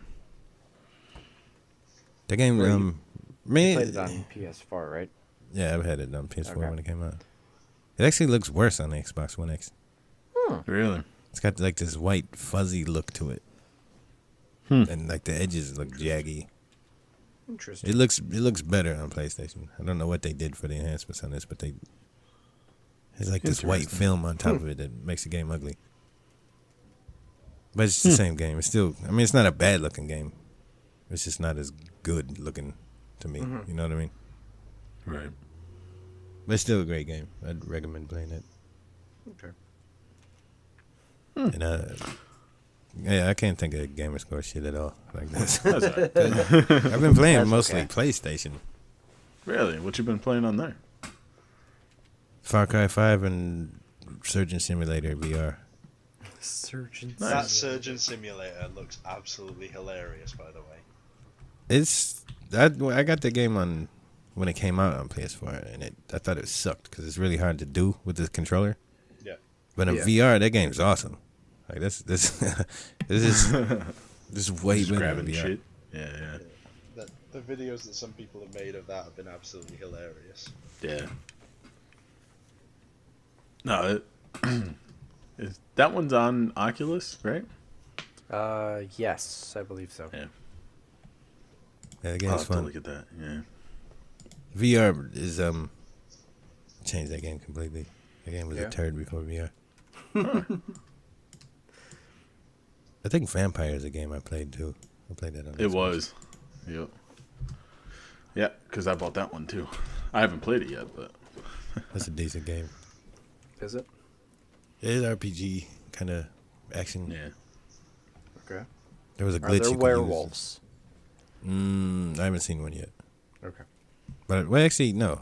The game, Where you man. Played it on PS4, right? Yeah, I've had it on PS4 Okay. when it came out. It actually looks worse on the Xbox One X. Really? It's got like this white fuzzy look to it, and like the edges look jaggy. Interesting. It looks better on PlayStation. I don't know what they did for the enhancements on this, but there's like this white Interesting. film on top of it that makes the game ugly. But it's the same game. It's still, I mean, it's not a bad looking game. It's just not as good looking to me. You know what I mean? Right. But it's still a great game. I'd recommend playing it. Okay. And yeah, I can't think of gamer score shit at all like this. That's all right. I've been playing That's mostly okay. PlayStation. Really? What you been playing on there? Far Cry 5 and Surgeon Simulator VR. Surgeon. That Surgeon Simulator looks absolutely hilarious, by the way. I got the game on when it came out on PS4, and I thought it sucked because it's really hard to do with the controller. Yeah. But in Yeah. VR, that game's awesome. Like this is this is way Just better grabbing than VR. shit. Yeah, The videos that some people have made of that have been absolutely hilarious. yeah. No, that one's on Oculus, right? Yes, I believe so. Yeah. Yeah, the I'll game's have to fun. look at that. Yeah. VR is changed that game completely. The game was Yeah. a turd before VR. I think Vampire is a game I played too. I played that on It Xbox. was. Yep. Yeah, because I bought that one too. I haven't played it yet, but That's a decent game. Is it? It is RPG kind of action. yeah. Okay. There was a Are glitch. there you could werewolves? use. I haven't seen one yet. Okay. But well, actually, no.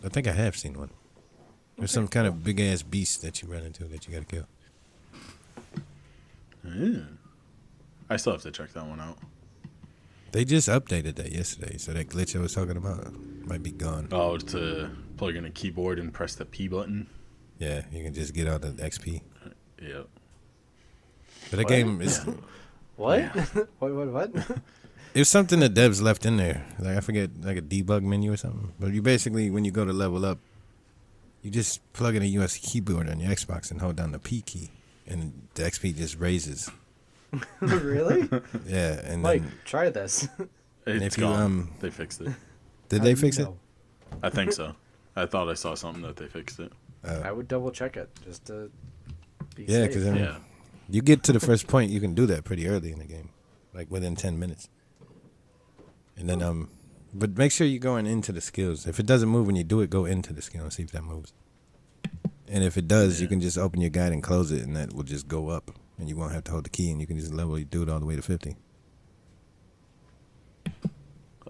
I think I have seen one. There's some kind of big ass beast that you run into that you gotta kill. Yeah. I still have to check that one out. They just updated that yesterday, so that glitch I was talking about might be gone. Oh, to plug in a keyboard and press the P button. Yeah, you can just get all the XP. Yep. But the game is What? Yeah. What? it was something the devs left in there. Like I forget, like a debug menu or something. But you basically, when you go to level up, you just plug in a USB keyboard on your Xbox and hold down the P key, and the XP just raises. Really? Yeah, and Mike, then try this. It's if you, gone. They fixed it. did How they do you fix it? know? I think so. I thought I saw something that they fixed it. I would double check it just to be Yeah, safe. because I mean, Yeah. you get to the first point, you can do that pretty early in the game, like within 10 minutes. And then, but make sure you're going into the skills. If it doesn't move when you do it, go into the skill and see if that moves. And if it does, you can just open your guide and close it, and that will just go up, and you won't have to hold the key, and you can just level, you do it all the way to 50.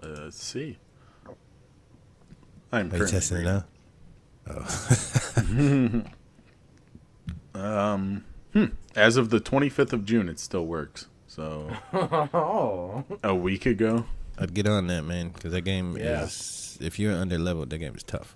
Let's see. I'm Are you currently testing it reading. now? As of the 25th of June, it still works. So Oh. a week ago. I'd get on that, man, because that game Yeah. is, if you're under leveled, that game is tough.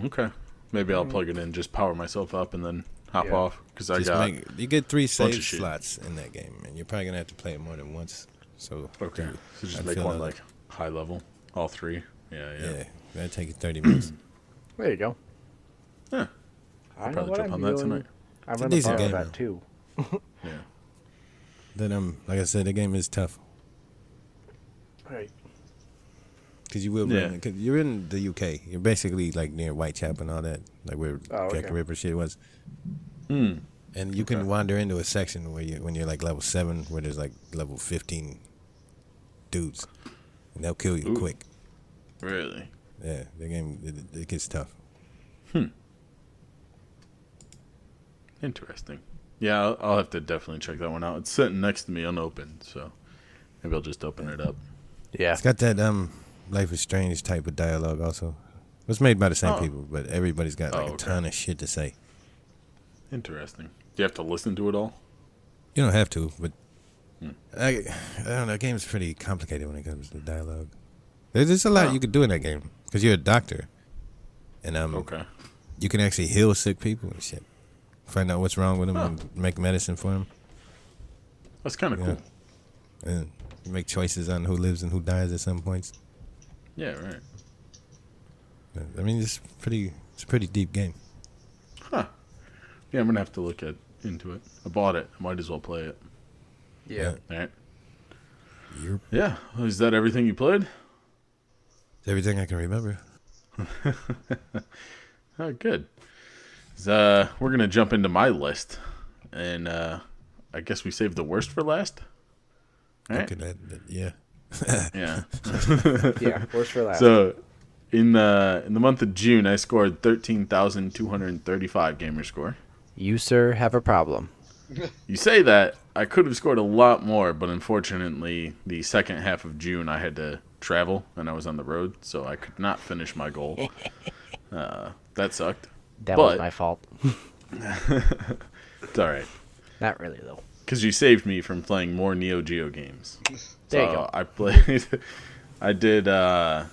Okay. Maybe I'll plug it in, just power myself up, and then hop Yeah. off. Because I Just got. you get 3 of save shit. slots in that game, and you're probably going to have to play it more than once. So, Okay. So just I'd make feel one like- like high level. All three. Yeah. yeah, that'll take you 30 minutes. There you go. Yeah. I know Probably what jump I'm on that doing. tonight. I'm It's a gonna decent borrow game, that though. too. Yeah. Then, like I said, the game is tough. Right. Because you will Yeah. run, cause you're in the UK. You're basically like near Whitechapel and all that, like where Oh, Jack okay. the Ripper shit was. Hmm. And you can wander into a section where when you're like level 7, where there's like level 15 dudes, and they'll kill you Ooh. quick. Really? Yeah, the game it gets tough. Interesting. Yeah, I'll have to definitely check that one out. It's sitting next to me unopened, so maybe I'll just open it up. Yeah. It's got that Life is Strange type of dialogue also. It's made by the same Oh. people, but everybody's got like Oh, a okay. ton of shit to say. Interesting. Do you have to listen to it all? You don't have to, but I don't know. The game's pretty complicated when it comes to dialogue. There's just a lot Oh. you could do in that game because you're a doctor, and Okay. you can actually heal sick people and shit. Find out what's wrong with them Oh. and make medicine for them. That's kind of Yeah. cool. And you make choices on who lives and who dies at some points. Yeah, right. I mean, it's a pretty deep game. Huh. Yeah, I'm going to have to look into it. I bought it. I might as well play it. Yeah. All right. You're Yeah. Is that everything you played? everything I can remember. Oh, good. We're going to jump into my list. And I guess we saved the worst for last. All right. Okay, yeah. Yeah. Yeah. Worst for last. So, in the month of June, I scored 13,235 gamer score. You, sir, have a problem. You say that, I could have scored a lot more, but unfortunately, the second half of June, I had to travel, and I was on the road, so I could not finish my goal. That sucked. That But- was my fault. It's all right. Not really though. Because you saved me from playing more Neo Geo games. There you go. I played. I did ACA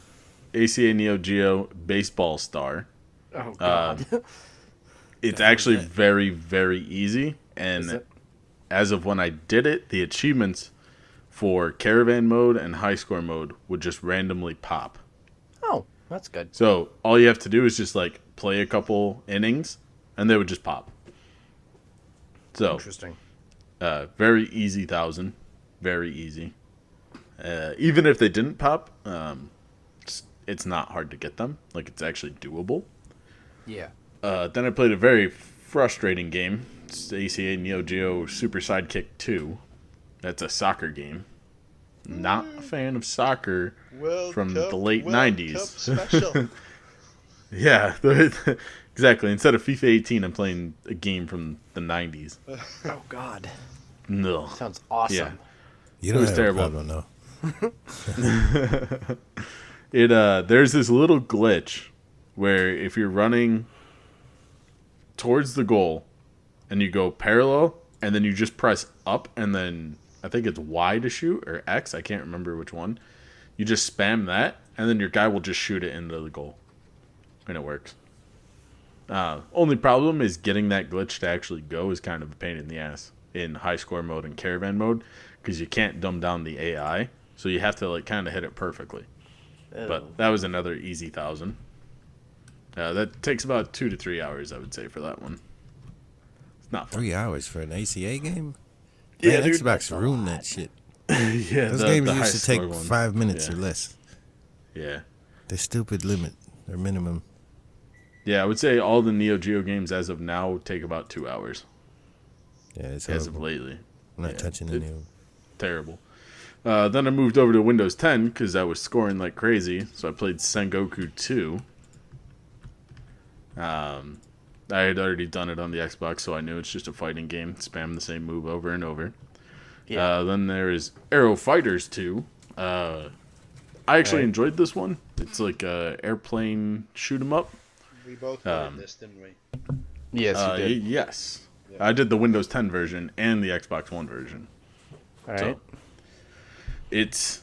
Neo Geo Baseball Star. Oh God. It's actually very, very easy. Is And it? as of when I did it, the achievements for Caravan mode and High Score mode would just randomly pop. Oh, that's good. So all you have to do is just like play a couple innings, and they would just pop. So Interesting. very easy 1,000, very easy. Even if they didn't pop, it's not hard to get them. Like it's actually doable. Yeah. Then I played a very frustrating game. It's ACA Neo Geo Super Sidekick 2. That's a soccer game. Not a fan of soccer. World From Cup, the late World 90s. Cup special. Yeah, exactly. Instead of FIFA 18, I'm playing a game from the 90s. Oh God. No. Sounds awesome. Yeah. You don't was have terrible. a problem, though. There's this little glitch where if you're running towards the goal and you go parallel and then you just press up and then I think it's Y to shoot or X, I can't remember which one. You just spam that and then your guy will just shoot it into the goal. And it works. Only problem is getting that glitch to actually go is kind of a pain in the ass in high score mode and caravan mode because you can't dumb down the AI. So you have to like kind of hit it perfectly. But that was another easy 1,000. That takes about 2 to 3 hours, I would say, for that one. It's not fun. 3 hours for an ACA game? Yeah, Man, dude, Xbox ruined that shit. Yeah, Those games used to take 5 minutes or less. Yeah. They're stupid limit or minimum. Yeah, I would say all the Neo Geo games as of now take about 2 hours. Yeah, it's As of horrible. lately. I'm not touching any of them. Terrible. Then I moved over to Windows 10 because I was scoring like crazy. So I played Sengoku 2. I had already done it on the Xbox, so I knew it's just a fighting game. Spam the same move over and over. Yeah. Then there is Aero Fighters 2. I actually enjoyed this one. It's like a airplane shoot 'em up. We both played this, didn't we? Yes, you did. Yes. Yeah. I did the Windows 10 version and the Xbox One version. All right. So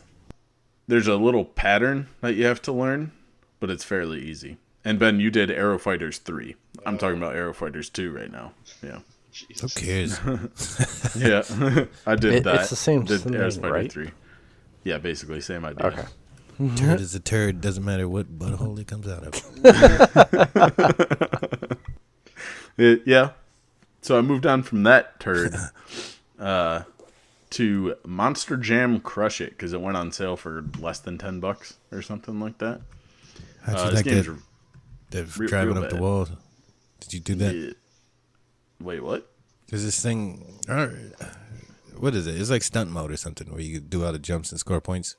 there's a little pattern that you have to learn, but it's fairly easy. And Ben, you did Aero Fighters 3. I'm talking about Aero Fighters 2 right now. Yeah. Who cares? Yeah. I did that. It's the same Did thing, Aero Fighter right? 3. Yeah, basically same idea. Okay. Turd is a turd. Doesn't matter what butthole it comes out of. Yeah. So I moved on from that turd to Monster Jam Crush It because it went on sale for less than $10 or something like that. How'd you This like game's that real driving up bad. the wall? Did you do that? Wait, what? Because this thing, what is it? It's like stunt mode or something where you do all the jumps and score points.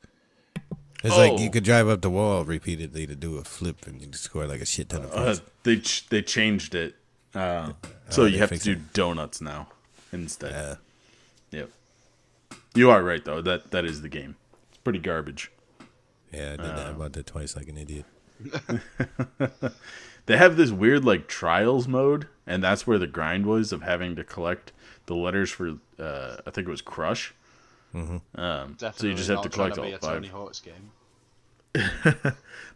It's like you could drive up the wall repeatedly to do a flip and you score like a shit ton of points. They changed it, so they you have to fixed do it. donuts now instead. Yeah. Yep. You are right though. That is the game. It's pretty garbage. Yeah, I did that. I bought that twice like an idiot. They have this weird like trials mode, and that's where the grind was of having to collect the letters for I think it was Crush. Definitely So you just have not to trying collect be all a Tony 5. Hawk's game.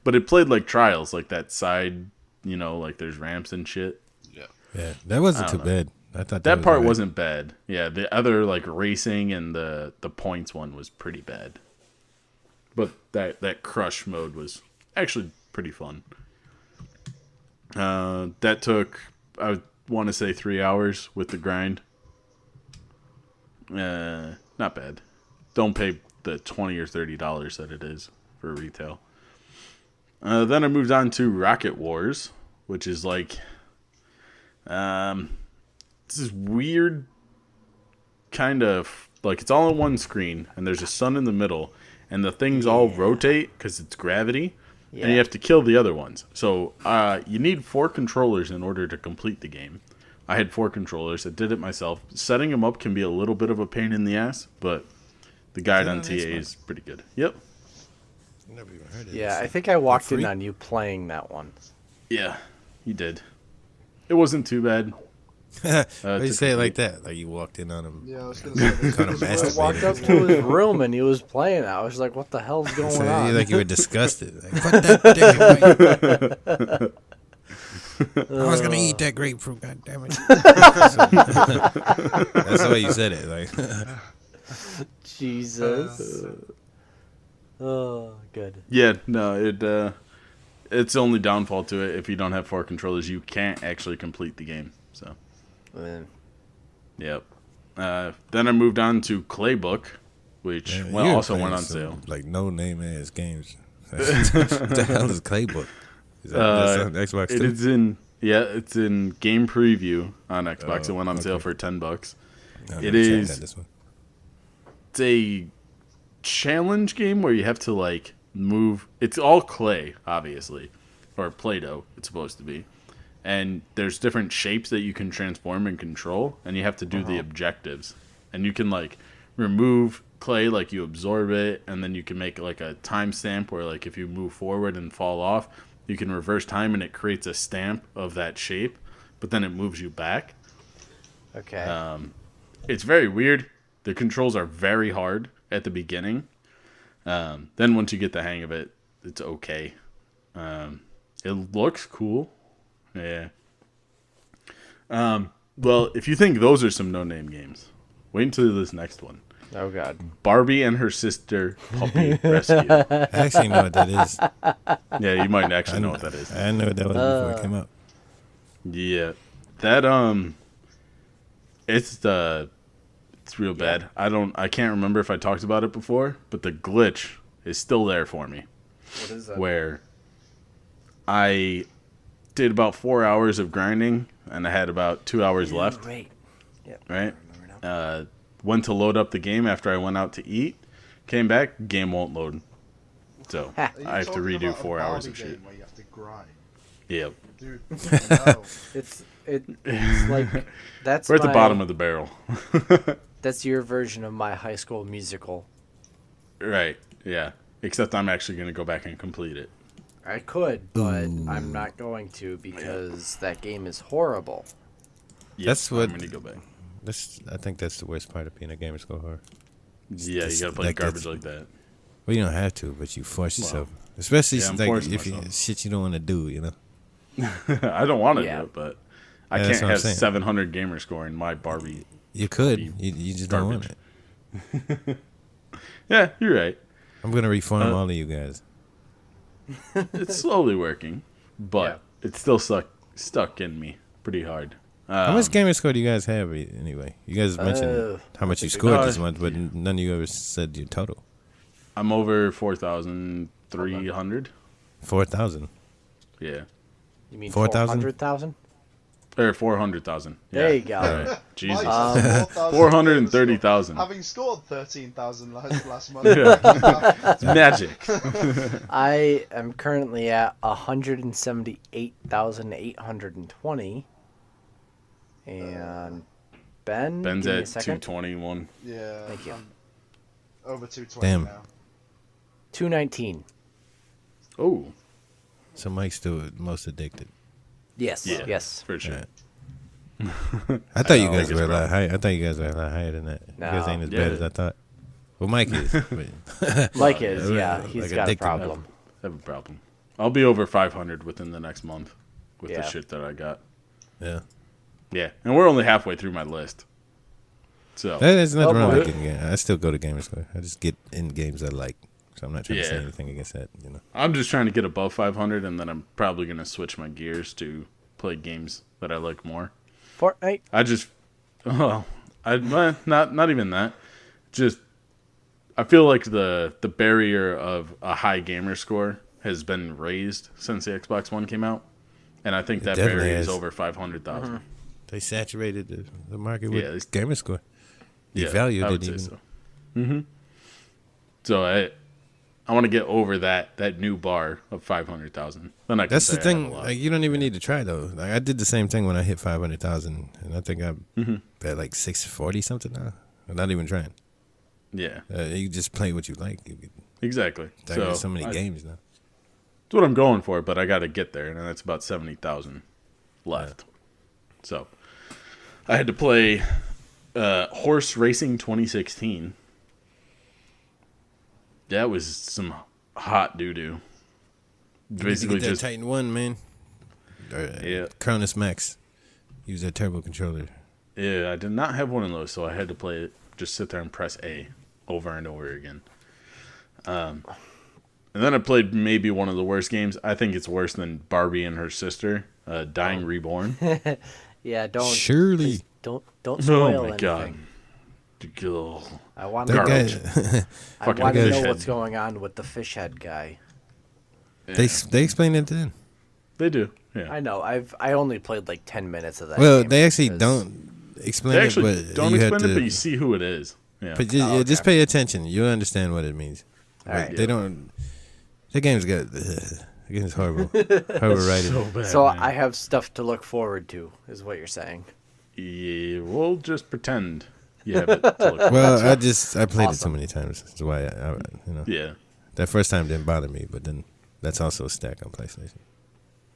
But it played like trials, like that side, like there's ramps and shit. Yeah. Yeah, that wasn't too bad. I thought That was part alright. wasn't bad. Yeah, the other like racing and the points one was pretty bad. But that Crush mode was actually pretty fun. That took, I want to say 3 hours with the grind. Not bad. Don't pay the $20 or $30 that it is for retail. Then I moved on to Rocket Wars, which is like, this is weird kind of, like it's all on one screen, and there's a sun in the middle, and the things all rotate because it's gravity. Yeah. And you have to kill the other ones. So you need 4 controllers in order to complete the game. I had 4 controllers. I did it myself. Setting them up can be a little bit of a pain in the ass, but the guide on TA is pretty good. Yep. Never even heard of Yeah, this. I think I walked in free? on you playing that one. Yeah, you did. It wasn't too bad. Why you took say a it like beat. that? Like you walked in on him. Yeah, I was going to say Kind of this. I masturbated. walked up to his room and he was playing. I was like, "What the hell's going So on?" like you were disgusted. Like, put that dick away. I was gonna eat that grapefruit. God damn it! That's the way you said it. Like, Jesus. Oh, good. Yeah, no, it's the only downfall to it. If you don't have 4 controllers, you can't actually complete the game. So, yep. Then I moved on to Claybook, which you also playing went on some, sale. Like no name ass games. What the hell is Claybook? Is that on Xbox It too? is it's in game preview on Xbox. It went on sale for $10. I've it never checked is- out this one. It's a challenge game where you have to like move. It's all clay, obviously, or Play-Doh. It's supposed to be, and there's different shapes that you can transform and control, and you have to do the objectives. and you can like remove clay, like you absorb it, and then you can make like a timestamp where like if you move forward and fall off, you can reverse time and it creates a stamp of that shape, but then it moves you back. Okay. It's very weird. The controls are very hard at the beginning. Then once you get the hang of it, it's okay. It looks cool. Yeah. Well, if you think those are some no-name games, wait until this next one. Oh God. Barbie and her sister puppy rescue. I actually know what that is. Yeah, you might actually know what that is. I know what that was before it came out. Yeah, that it's real bad. I can't remember if I talked about it before, but the glitch is still there for me. What is that? Where I did about 4 hours of grinding and I had about 2 hours left. Right. Yep. Right. Went to load up the game after I went out to eat. Came back, game won't load. So Ha. Are you I have to talking redo about a 4 hours Barbie of shit. game where you have to grind? Yep. Dude, no. It's like that's We're at the my- bottom of the barrel. That's your version of my High School Musical. Right. Yeah. Except I'm actually going to go back and complete it. I could, but I'm not going to because that game is horrible. Yep, That's what- I'm going to go back. I think that's the worst part of being a gamer score horror. Yeah, you got to play that garbage gets- like that. Well, you don't have to, but you force yourself. Especially yeah, I'm like forcing if you myself. shit you don't want to do, you know. I don't want to Yeah. do it, but I Yeah, that's can't what I'm have saying. 700 gamer score in my Barbie. You could. You just don't want Garbage. it. Yeah, you're right. I'm gonna reform all of you guys. It's slowly working, but Yeah. it's still stuck in me pretty hard. How much gamer score do you guys have anyway? You guys mentioned how much you that's a scored good this question. month, but none of you ever said your total. I'm over 4,300. 4,000. Yeah. You mean 4,000? 400,000? Or 400,000. Yeah. There you go. All right. Jesus. Mike, 430,000. Having scored 13,000 last month. It's magic. I am currently at 178,820. And Ben, Ben's give me a at second. 221. Yeah. Thank you. I'm over 220 Damn. now. 219. Oh, So Mike's still most addicted. Yes. yeah. Yes. For sure. Right. I thought you know. guys Think were a it's lot higher. I thought you guys were a lot higher than that. You guys No. ain't as Yeah. bad as I thought. Well, Mike is. But Mike is, yeah. Like He's got a addicted. problem. I have a problem. I'll be over 500 within the next month with Yeah. the shit that I got. yeah. Yeah, and we're only halfway through my list. So There's nothing Oh, wrong boy. with getting I still go to Gamerscore. I just get in games I like. So I'm not trying to say Yeah. anything against that, you know. I'm just trying to get above 500, and then I'm probably going to switch my gears to play games that I like more. Fortnite? I just, not even that. Just, I feel like the barrier of a high gamer score has been raised since the Xbox One came out, and I think that definitely barrier is has. over 500,000. They saturated the market with Yeah, it's- Gamerscore. They Yeah, valued I it would say even. so. So I want to get over that new bar of 500,000. Then I can That's say the I have a thing. lot. Like, you don't even need to try though. Like I did the same thing when I hit 500,000, and I think I'm at like 640 something now. I'm not even trying. Yeah, You just play what you like. You get exactly. so many games now. That's what I'm going for, but I got to get there, and that's about 70,000 left. So I had to play Horse Racing 2016. That was some hot doo-doo. Basically get that just Titan 1, man. Yeah. Cronus Max. Use that turbo controller. Yeah, I did not have one of those, so I had to play it. Just sit there and press A over and over again. And then I played maybe one of the worst games. I think it's worse than Barbie and her sister, Dying Reborn. Yeah, don't Surely. don't spoil Oh my anything. god. Ugh. I want That to Garbage. guy, I fucking want to fish know head. what's going on with the fish head guy. they explained it then. They do. Yeah. I know. I only played like 10 minutes of that. Well, game they actually because- don't explain They it, actually but don't you explain have it, to. but you see who it is. Yeah. But just, Oh, okay. just pay attention. You'll understand what it means. All Like, right. They don't. The game's got. The game's horrible. Horrible writing. so bad. So man. I have stuff to look forward to, is what you're saying. Yeah, we'll just pretend you have it to look forward Well, to. I played it too Awesome. many times. That's why Yeah. that first time didn't bother me, but then that's also a stack on PlayStation.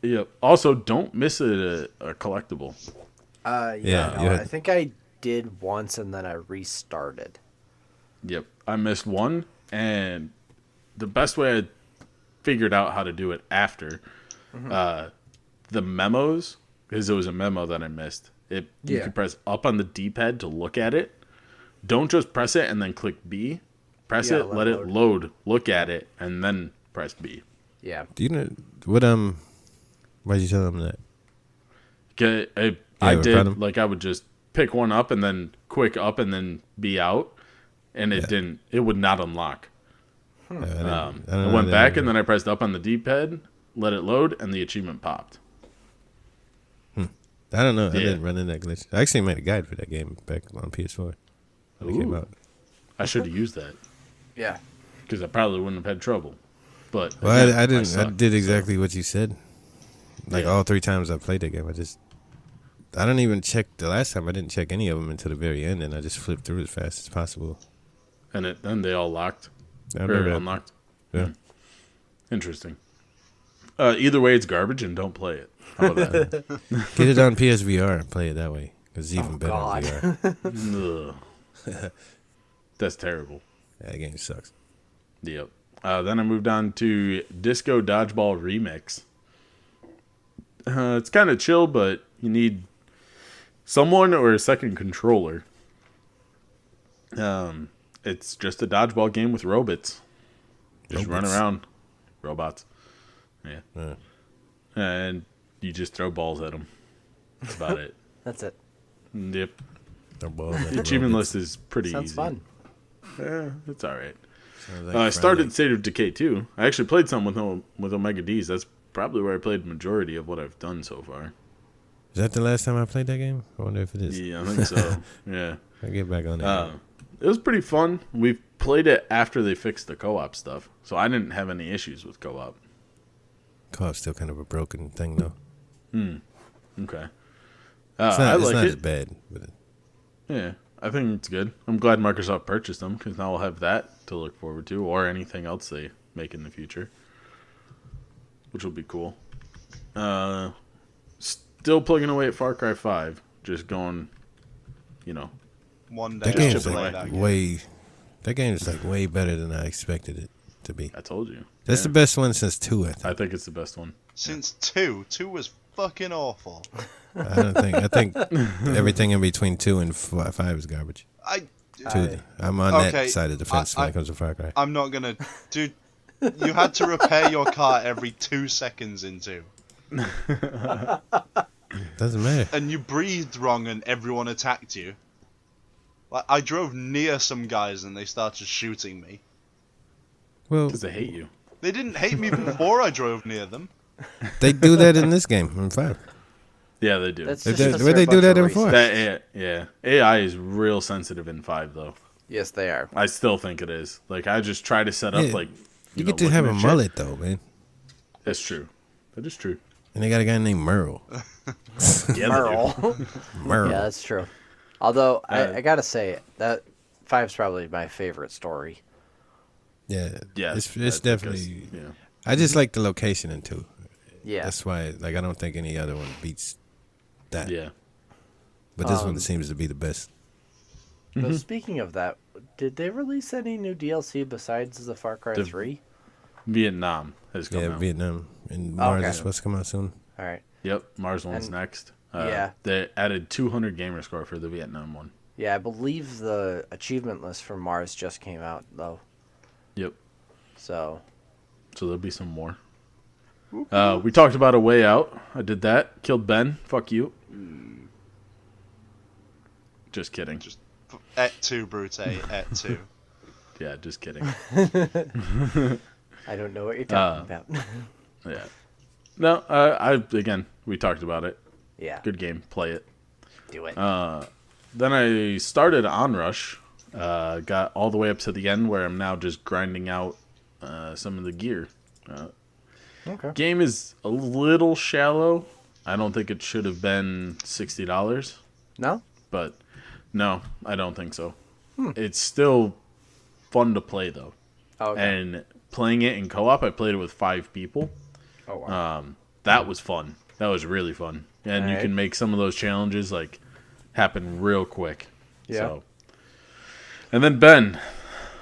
Yep. Also, don't miss a collectible. Yeah, you had- I think I did once and then I restarted. Yep. I missed one, and the best way I figured out how to do it after the memos, because it was a memo that I missed. You Yeah. could press up on the D-pad to look at it. Don't just press it and then click B. Press Yeah, it, let it load, look at it, and then press B. Yeah. Do you know what? Why'd you tell them that? 'Kay, I Yeah, did, problem. like, I would just pick one up and then quick up and then be out, and it would not unlock. I I went back and then I pressed up on the D-pad, let it load, and the achievement popped. I don't know. I Yeah. didn't run into that glitch. I actually made a guide for that game back on PS4 when it came Ooh. out. I should have used that, Yeah. because I probably wouldn't have had trouble. But Well, again, I didn't. I suck, did so- exactly what you said. Like Yeah. all 3 times I played that game, I don't even check the last time. I didn't check any of them until the very end, and I just flipped through as fast as possible. And then they all locked. I Or remember that. unlocked. Yeah. Interesting. Either way, it's garbage, and don't play it. How about that? Get it on PSVR and play it that way. 'Cause it's even better on God. VR. Ugh. That's terrible. Yeah, that game sucks. Yep. Then I moved on to Disco Dodgeball Remix. It's kind of chill, but you need someone or a second controller. It's just a dodgeball game with robots. Just run Robots. around. Robots. Yeah. Yeah. And you just throw balls at them. That's about it. That's it. Yep. They're balls at The the achievement robots. list is pretty Sounds easy. fun. Yeah, it's all right. Sounds like I started Friday. State of Decay 2. I actually played some with Omega Deez. That's probably where I played the majority of what I've done so far. Is that the last time I played that game? I wonder if it is. Yeah, I think so. Yeah. I'll get back on that. It was pretty fun. We played it after they fixed the co-op stuff, so I didn't have any issues with co-op. Co-op's still kind of a broken thing, though. Okay. It's I not, like as it. bad. But Yeah, I think it's good. I'm glad Microsoft purchased them, because now we'll have that to look forward to, or anything else they make in the future, which will be cool. Still plugging away at Far Cry 5, just going, One day that I'll game's play like that game. way better than I expected it to be. I told you. That's the best one since 2, I think. I think it's the best one. Since 2 was fucking awful. I think everything in between 2 and 5 is garbage. I'm on Okay, that side of the fence when it comes to Far Cry. I'm not gonna, dude. You had to repair your car every 2 seconds in 2, Doesn't matter. and you breathed wrong, and everyone attacked you. Like, I drove near some guys, and they started shooting me. Well, Because they hate you. They didn't hate me before I drove near them. they do that in this game in 5. Yeah, they do. That's They just did- 'cause where'd they're they do a that bunch in of four? racists. Yeah. AI is real sensitive in 5, though. Yes, they are. I still think it is. Like, I just try to set up, Yeah, like, You know, get to have a looking at shit. mullet, though, man. That's true. That is true. And they got a guy named Merle. Yeah, Merle. Merle. Yeah, that's true. Although, I gotta say, that 5's probably my favorite story. Yeah. Yeah, It's definitely. Yeah. I just like the location in 2. Yeah. That's why, like, I don't think any other one beats that. Yeah. But this one seems to be the best. So speaking of that, did they release any new DLC besides the Far Cry The- 3? Vietnam has come Yeah, out. Vietnam and Mars Okay. is supposed to come out soon. All right. Yep, Mars one's And- next. yeah. They added 200 gamer score for the Vietnam one. Yeah, I believe the achievement list for Mars just came out, though. Yep. So, So there'll be some more. We talked about A Way Out. I did that. Killed Ben. Fuck you. Just kidding. Just et tu, Brute, et tu. Yeah, just kidding. I don't know what you're talking about. Yeah. No, again, we talked about it. Yeah, Good game. Play it. do it. Then I started Onrush. Got all the way up to the end where I'm now just grinding out some of the gear. Okay. Game is a little shallow. I don't think it should have been $60, No? but No, I don't think so. It's still fun to play though, Okay. and playing it in co-op, I played it with 5 people. Oh wow. That was fun. That was really fun, and you Alright. can make some of those challenges like happen real quick. Yeah. So. And then Ben,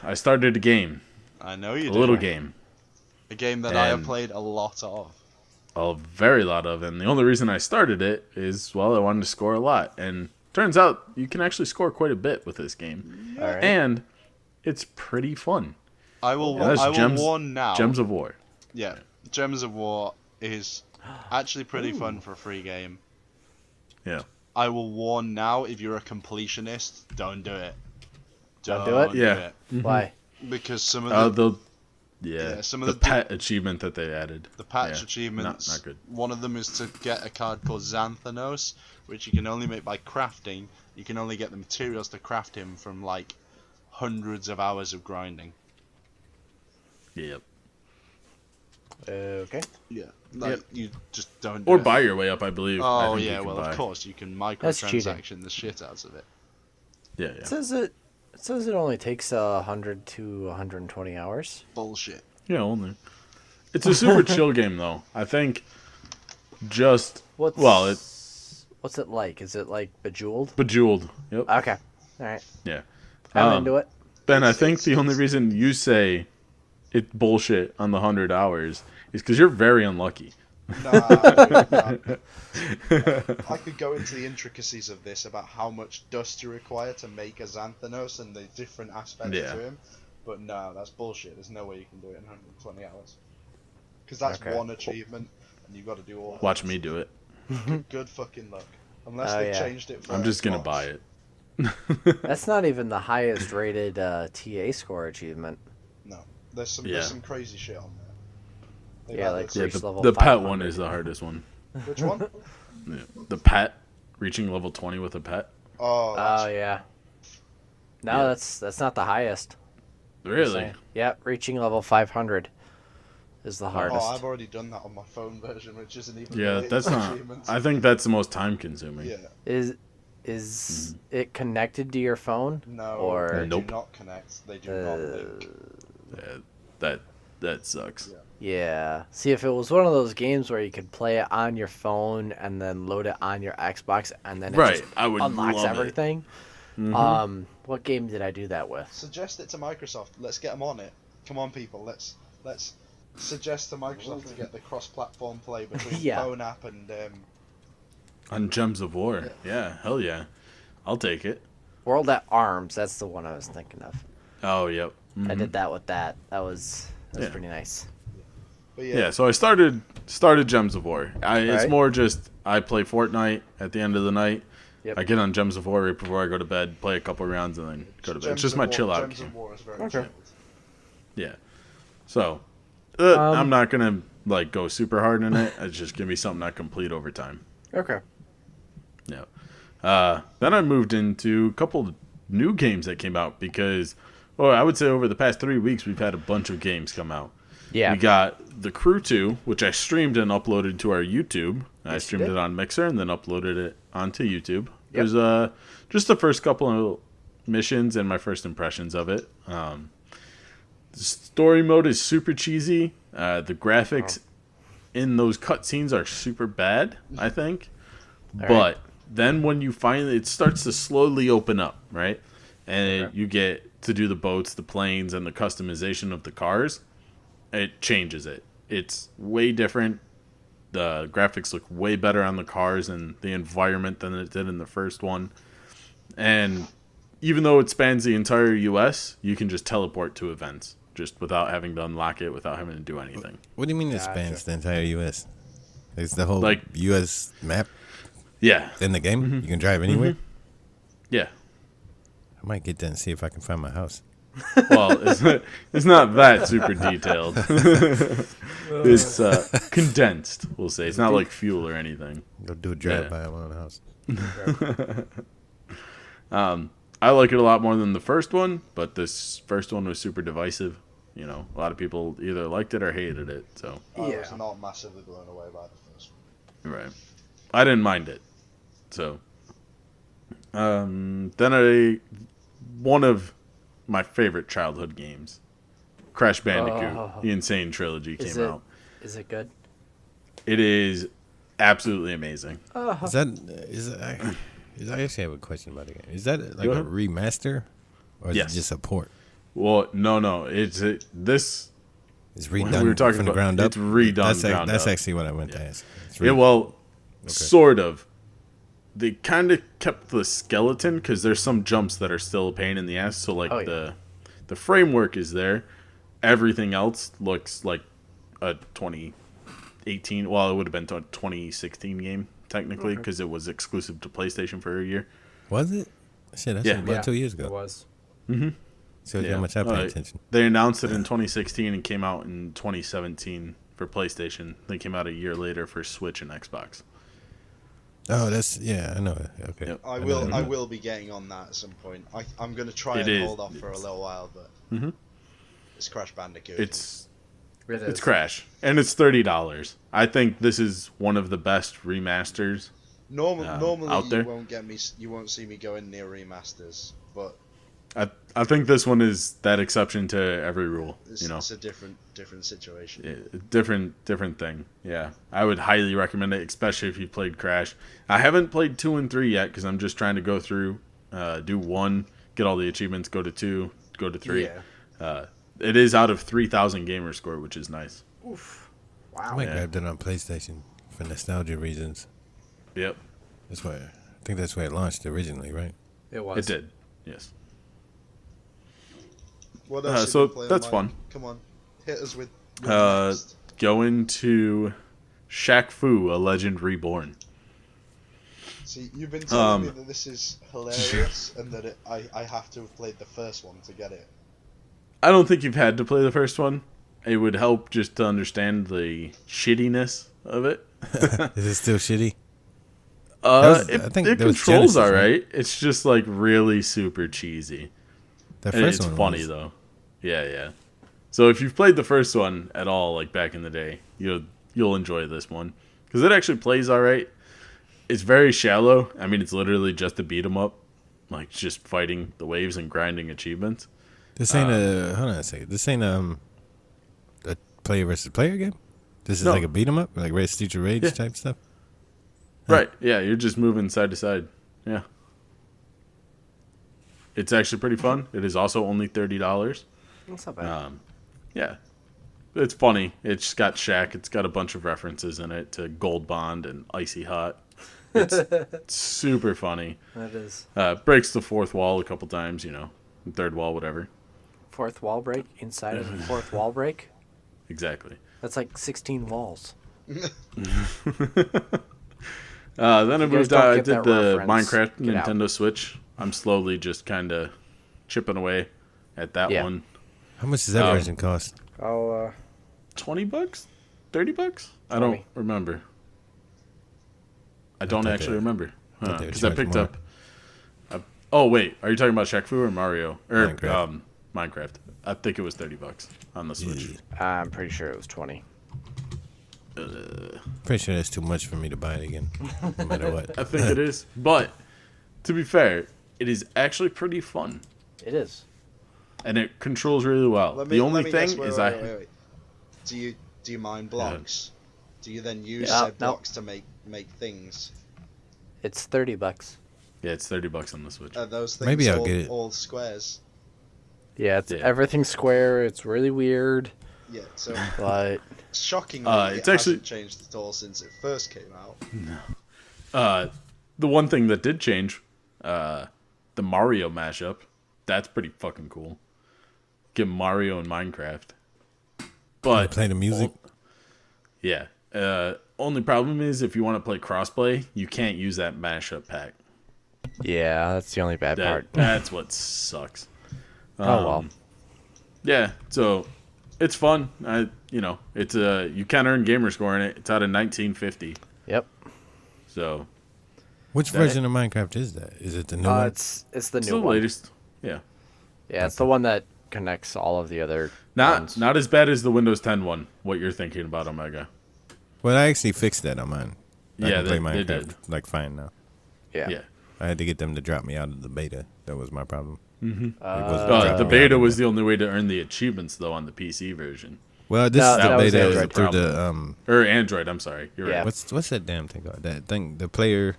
I started a game, I know you a do. little game, A game that I have And- played a lot of. a very lot of, and the only reason I started it is, well, I wanted to score a lot, and turns out you can actually score quite a bit with this game, All right. and it's pretty fun. I will. Yeah, that's I will Gems- warn now. Gems of War. Yeah, Gems of War is actually pretty fun for a free game. Yeah. I will warn now, if you're a completionist, don't do it. Don't do it? Yeah. Why? Because some of the some of the the pet achievement that they added. patch Yeah, achievements, not good. one of them is to get a card called Xanthanos, which you can only make by crafting. You can only get the materials to craft him from like hundreds of hours of grinding. Yep. Okay. Yeah, like Yep. you just don't. Do Or it. buy your way up, I believe. I Oh think you yeah, can well buy. of course you can That's cheating. microtransaction the shit out of it. Yeah, It yeah. says it only takes 100 to 120 hours. Bullshit. Yeah, only. It's a super chill game though. I think just What's what's it like? Is it like Bejeweled? Bejeweled. Yep. Okay. All right. Yeah. I'm into it. Ben, I It's- think it's- the only it's- reason you say it's bullshit on the 100 hours is because you're very unlucky. Nah, I could go into the intricacies of this about how much dust you require to make a Xanthanos and the different aspects Yeah. to him, but no, that's bullshit. There's no way you can do it in 120 hours. Because that's Okay. one achievement, and you've got to do all. Watch me do it. Good fucking luck. Unless Oh, they yeah. changed it for I'm just gonna Xbox. buy it. That's not even the highest rated TA score achievement. No, there's Yeah. some crazy shit on there. They've Yeah, added like Yeah, reach the, level the pet 500. one is the hardest one. Which one? Yeah. The pet, reaching level 20 with a pet. Oh, that's Oh yeah. No, Yeah. that's not the highest. Really? Yep, reaching level 500 is the Oh, hardest. I've already done that on my phone version, which isn't even. Yeah, related that's to not. achievements. I think that's the most time consuming. Yeah. Is Mm-hmm. it connected to your phone? No, Or they Nope. do not connect. They do not link. Yeah, that sucks. Yeah. Yeah. See, if it was one of those games where you could play it on your phone and then load it on your Xbox and then it Right, just I would unlocks love it. everything. Mhm. What game did I do that with? Suggest it to Microsoft. Let's get them on it. Come on, people. Let's suggest to Microsoft to get the cross-platform play between Yeah. phone app and On Gems of War. Yeah, hell yeah. I'll take it. World at Arms. That's the one I was thinking of. Oh, yep. I Mhm. did that with that. That was Yeah. pretty nice. But Yeah, so I started Gems of War. It's Alright. more just I play Fortnite at the end of the night. Yep. I get on Gems of War right before I go to bed, play a couple rounds, and then go to bed. It's just my chill out Gems game. of War is very Okay. chilled. Yeah. So, I'm not gonna like go super hard in it. It's just gonna be something I complete over time. Okay. Yeah. Then I moved into a couple of new games that came out because, well, I would say over the past 3 weeks we've had a bunch of games come out. Yeah. We got The Crew 2, which I streamed and uploaded to our YouTube. I Yes, you streamed did. it on Mixer and then uploaded it onto YouTube. It Yep. was just the first couple of missions and my first impressions of it. The story mode is super cheesy. The graphics in those cutscenes are super bad, I think. All But right. then when you finally, it starts to slowly open up, right? And Okay. you get to do the boats, the planes, and the customization of the cars. It changes it. It's way different. The graphics look way better on the cars and the environment than it did in the first one. And even though it spans the entire US, you can just teleport to events just without having to unlock it, without having to do anything. What do you mean it Gotcha. spans the entire U.S.? Is the whole Like- U.S. map Yeah. in the game? Mm-hmm. You can drive anywhere? Yeah. I might get that and see if I can find my house. Well, it's not that super detailed. It's condensed, we'll say. It's not like fuel or anything. Go do a drive-by around the house. I like it a lot more than the first one, but this first one was super divisive. You know, a lot of people either liked it or hated it. So, I Yeah. was not massively blown away by the first one. right. I didn't mind it. So, One of my favorite childhood games, Crash Bandicoot, Oh. the Insane Trilogy Is came it out. is it good? It is absolutely amazing. I actually have a question about the game. Is that like Go a ahead. remaster, or is Yes. it just a port? Well, no, this. It's When redone we were talking from the about- ground up. it's redone ground That's up. actually what I meant to ask. It's Yeah, well, Okay. sort of. They kind of kept the skeleton because there's some jumps that are still a pain in the ass. So like Oh, yeah. the framework is there. Everything else looks like a 2018. Well, it would have been a 2016 game technically because it was exclusive to PlayStation for a year. Was it? Shit, that's Yeah. about 2 years It ago. was. Shows you Yeah. how much I pay attention. They announced it in 2016 and came out in 2017 for PlayStation. They came out a year later for Switch and Xbox. Oh, I know it. Okay. Yep. I know. will be getting on that at some point. I'm going to try It and is. hold off for a little while, but it's Crash Bandicoot. It's It It's is. Crash, and it's $30. I think this is one of the best remasters. normally out there. you won't see me going near remasters, but I think this one is that exception to every rule. it's a different situation. Different thing. Yeah, I would highly recommend it, especially if you played Crash. I haven't played 2 and 3 yet because I'm just trying to go through, do 1, get all the achievements, go to 2, go to 3. Yeah. It is out of 3,000 gamer score, which is nice. Oof. I Wow. might Yeah. grab that on PlayStation for nostalgia reasons. Yep, That's why I think that's where it launched originally, right? It was. it did. Yes. What else? so you been playing, that's Mike? fun. Come on, hit us with. next. Going to Shaq Fu, A Legend Reborn. See, you've been telling me Um, that this is hilarious and that I have to have played the first one to get it. I don't think you've had to play the first one. It would help just to understand the shittiness of it. Is it still shitty? was- It, I think it that was controls Genesis, all right? right. It's just like really super cheesy. That And first it's one funny was. though. Yeah. So if you've played the first one at all, like back in the day, you'll enjoy this one because it actually plays all right. It's very shallow. I mean, it's literally just a beat 'em up, like just fighting the waves and grinding achievements. This ain't hold on a second. This ain't a player versus player game. This is No. like a beat 'em up, like Red Street Rage Yeah. type stuff. Right. Yeah, you're just moving side to side. Yeah. It's actually pretty fun. It is also only $30. That's not bad. Yeah. It's funny. It's got Shaq. It's got a bunch of references in it to Gold Bond and Icy Hot. It's super funny. That is. Breaks the fourth wall a couple times, third wall, whatever. Fourth wall break inside of the fourth wall break. Exactly. That's like 16 walls. Then I you guys moved don't out. I get did that the reference, Minecraft get out. Nintendo Switch. I'm slowly just kind of chipping away at that Yeah. one. How much does that Um, version cost? Oh, $20? $30? I don't 20. remember. I don't thought actually they- remember. thought they would Because I charge picked more. up. Oh wait, are you talking about Shaq Fu or Mario or Minecraft. Minecraft? I think it was $30 on the Switch. I'm pretty sure it was 20. Pretty sure that's too much for me to buy it again, no matter what. I think it is, but to be fair, it is actually pretty fun It is. and it controls really well. Let me, The only let me thing guess, wait, is wait, wait. Do you mine blocks? Do you then use Yeah. said blocks to make things? It's $30. yeah, it's $30 on the Switch. Are those things Maybe I'll all, get it. all squares? Yeah, it's Yeah. everything's square. It's really weird, Yeah, so but shockingly, It's it actually- hasn't changed at all since it first came out. The one thing that did change, the Mario mashup, that's pretty fucking cool. Get Mario and Minecraft. But Play the music. yeah. Only problem is if you want to play crossplay, you can't use that mashup pack. yeah, that's the only bad part. That's what sucks. Oh well. Yeah, so it's fun. It's you can earn gamer score in it. It's out of 1950. Yep. So Which version of Minecraft is that? Is it the new one? It's the it's new the one. latest. Yeah. Yeah, it's the one that connects all of the other Not ones. not as bad as the Windows 10 one. What you're thinking about, Omega? Well, I actually fixed that on mine. I Yeah, can play they Minecraft did. like fine now. Yeah. Yeah. I had to get them to drop me out of the beta. That was my problem. The beta was the only way to earn the achievements though on the PC version. Well, this No, is that the was beta Android. through the Or Android, I'm sorry. You're Yeah. right. what's that damn thing called? That thing, the player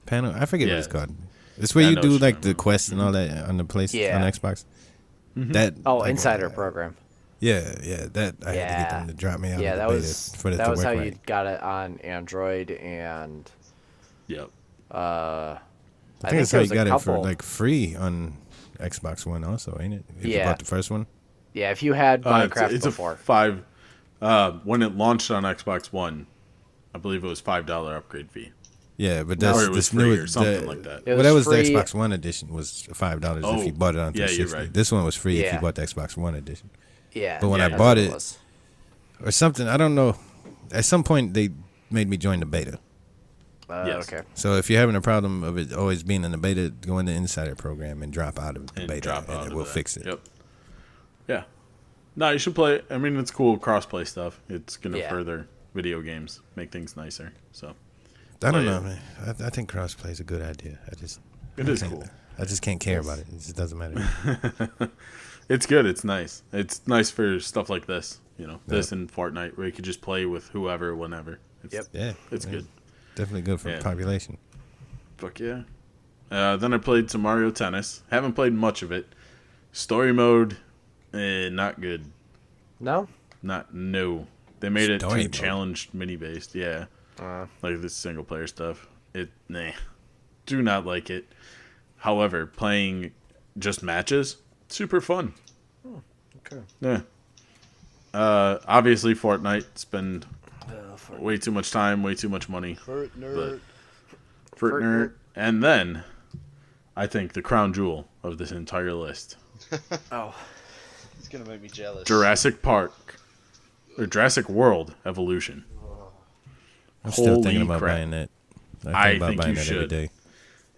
panel. I forget what Yeah. it's called. It's where Yeah, I you know do what you're like talking the about. quest and all that on the place Yeah. on Xbox. That Insider program. Yeah, that I had to get Yeah. them to drop me out Yeah, of the that beta was for that that to was work how right. you got it on Android and Yep. I think that's there how was you a got it for couple. like free on Xbox One also, ain't it? If you Yeah. bought the first one. Yeah, if you had Minecraft it's before. a five. When it launched on Xbox One, I believe it was $5 upgrade fee. Yeah, but Or that's it was this free new or something like that. It Well, that was free. the Xbox One edition was $5 Oh, if you bought it on yeah, you're 360. right. This one was free if Yeah. you bought the Xbox One edition. Yeah. But when I that's bought what it- was. Or something, I don't know. At some point they made me join the beta. Yes. Okay. So if you're having a problem of it always being in the beta, go in the insider program and drop out of the And beta drop out and of we'll that. fix it. Yep. Yeah. No, you should play it. I mean, it's cool cross-play stuff. It's gonna Yeah. further video games, make things nicer. So I don't Play know, it. man. I think crossplay is a good idea. it is can't- cool. I just can't care about it. It just doesn't matter. It's good. It's nice. It's nice for stuff like this. This and Fortnite, where you could just play with whoever, whenever. Yep. Yeah, It's yeah. good. Definitely good for Yeah. population. Fuck yeah. Then I played some Mario Tennis. Haven't played much of it. Story mode, not good. No? No. They made it Story too mode? challenged mini based. Yeah. Like this single player stuff. Do not like it. However, playing just matches, super fun. Okay. Yeah. Obviously Fortnite, spend way too much time, way too much money. Nerd. Fortnite. And then I think the crown jewel of this entire list. Oh. It's gonna make me jealous. Jurassic Park. Or Jurassic World Evolution. I'm still Holy thinking about crap. buying that. I think about think buying you that every should. day.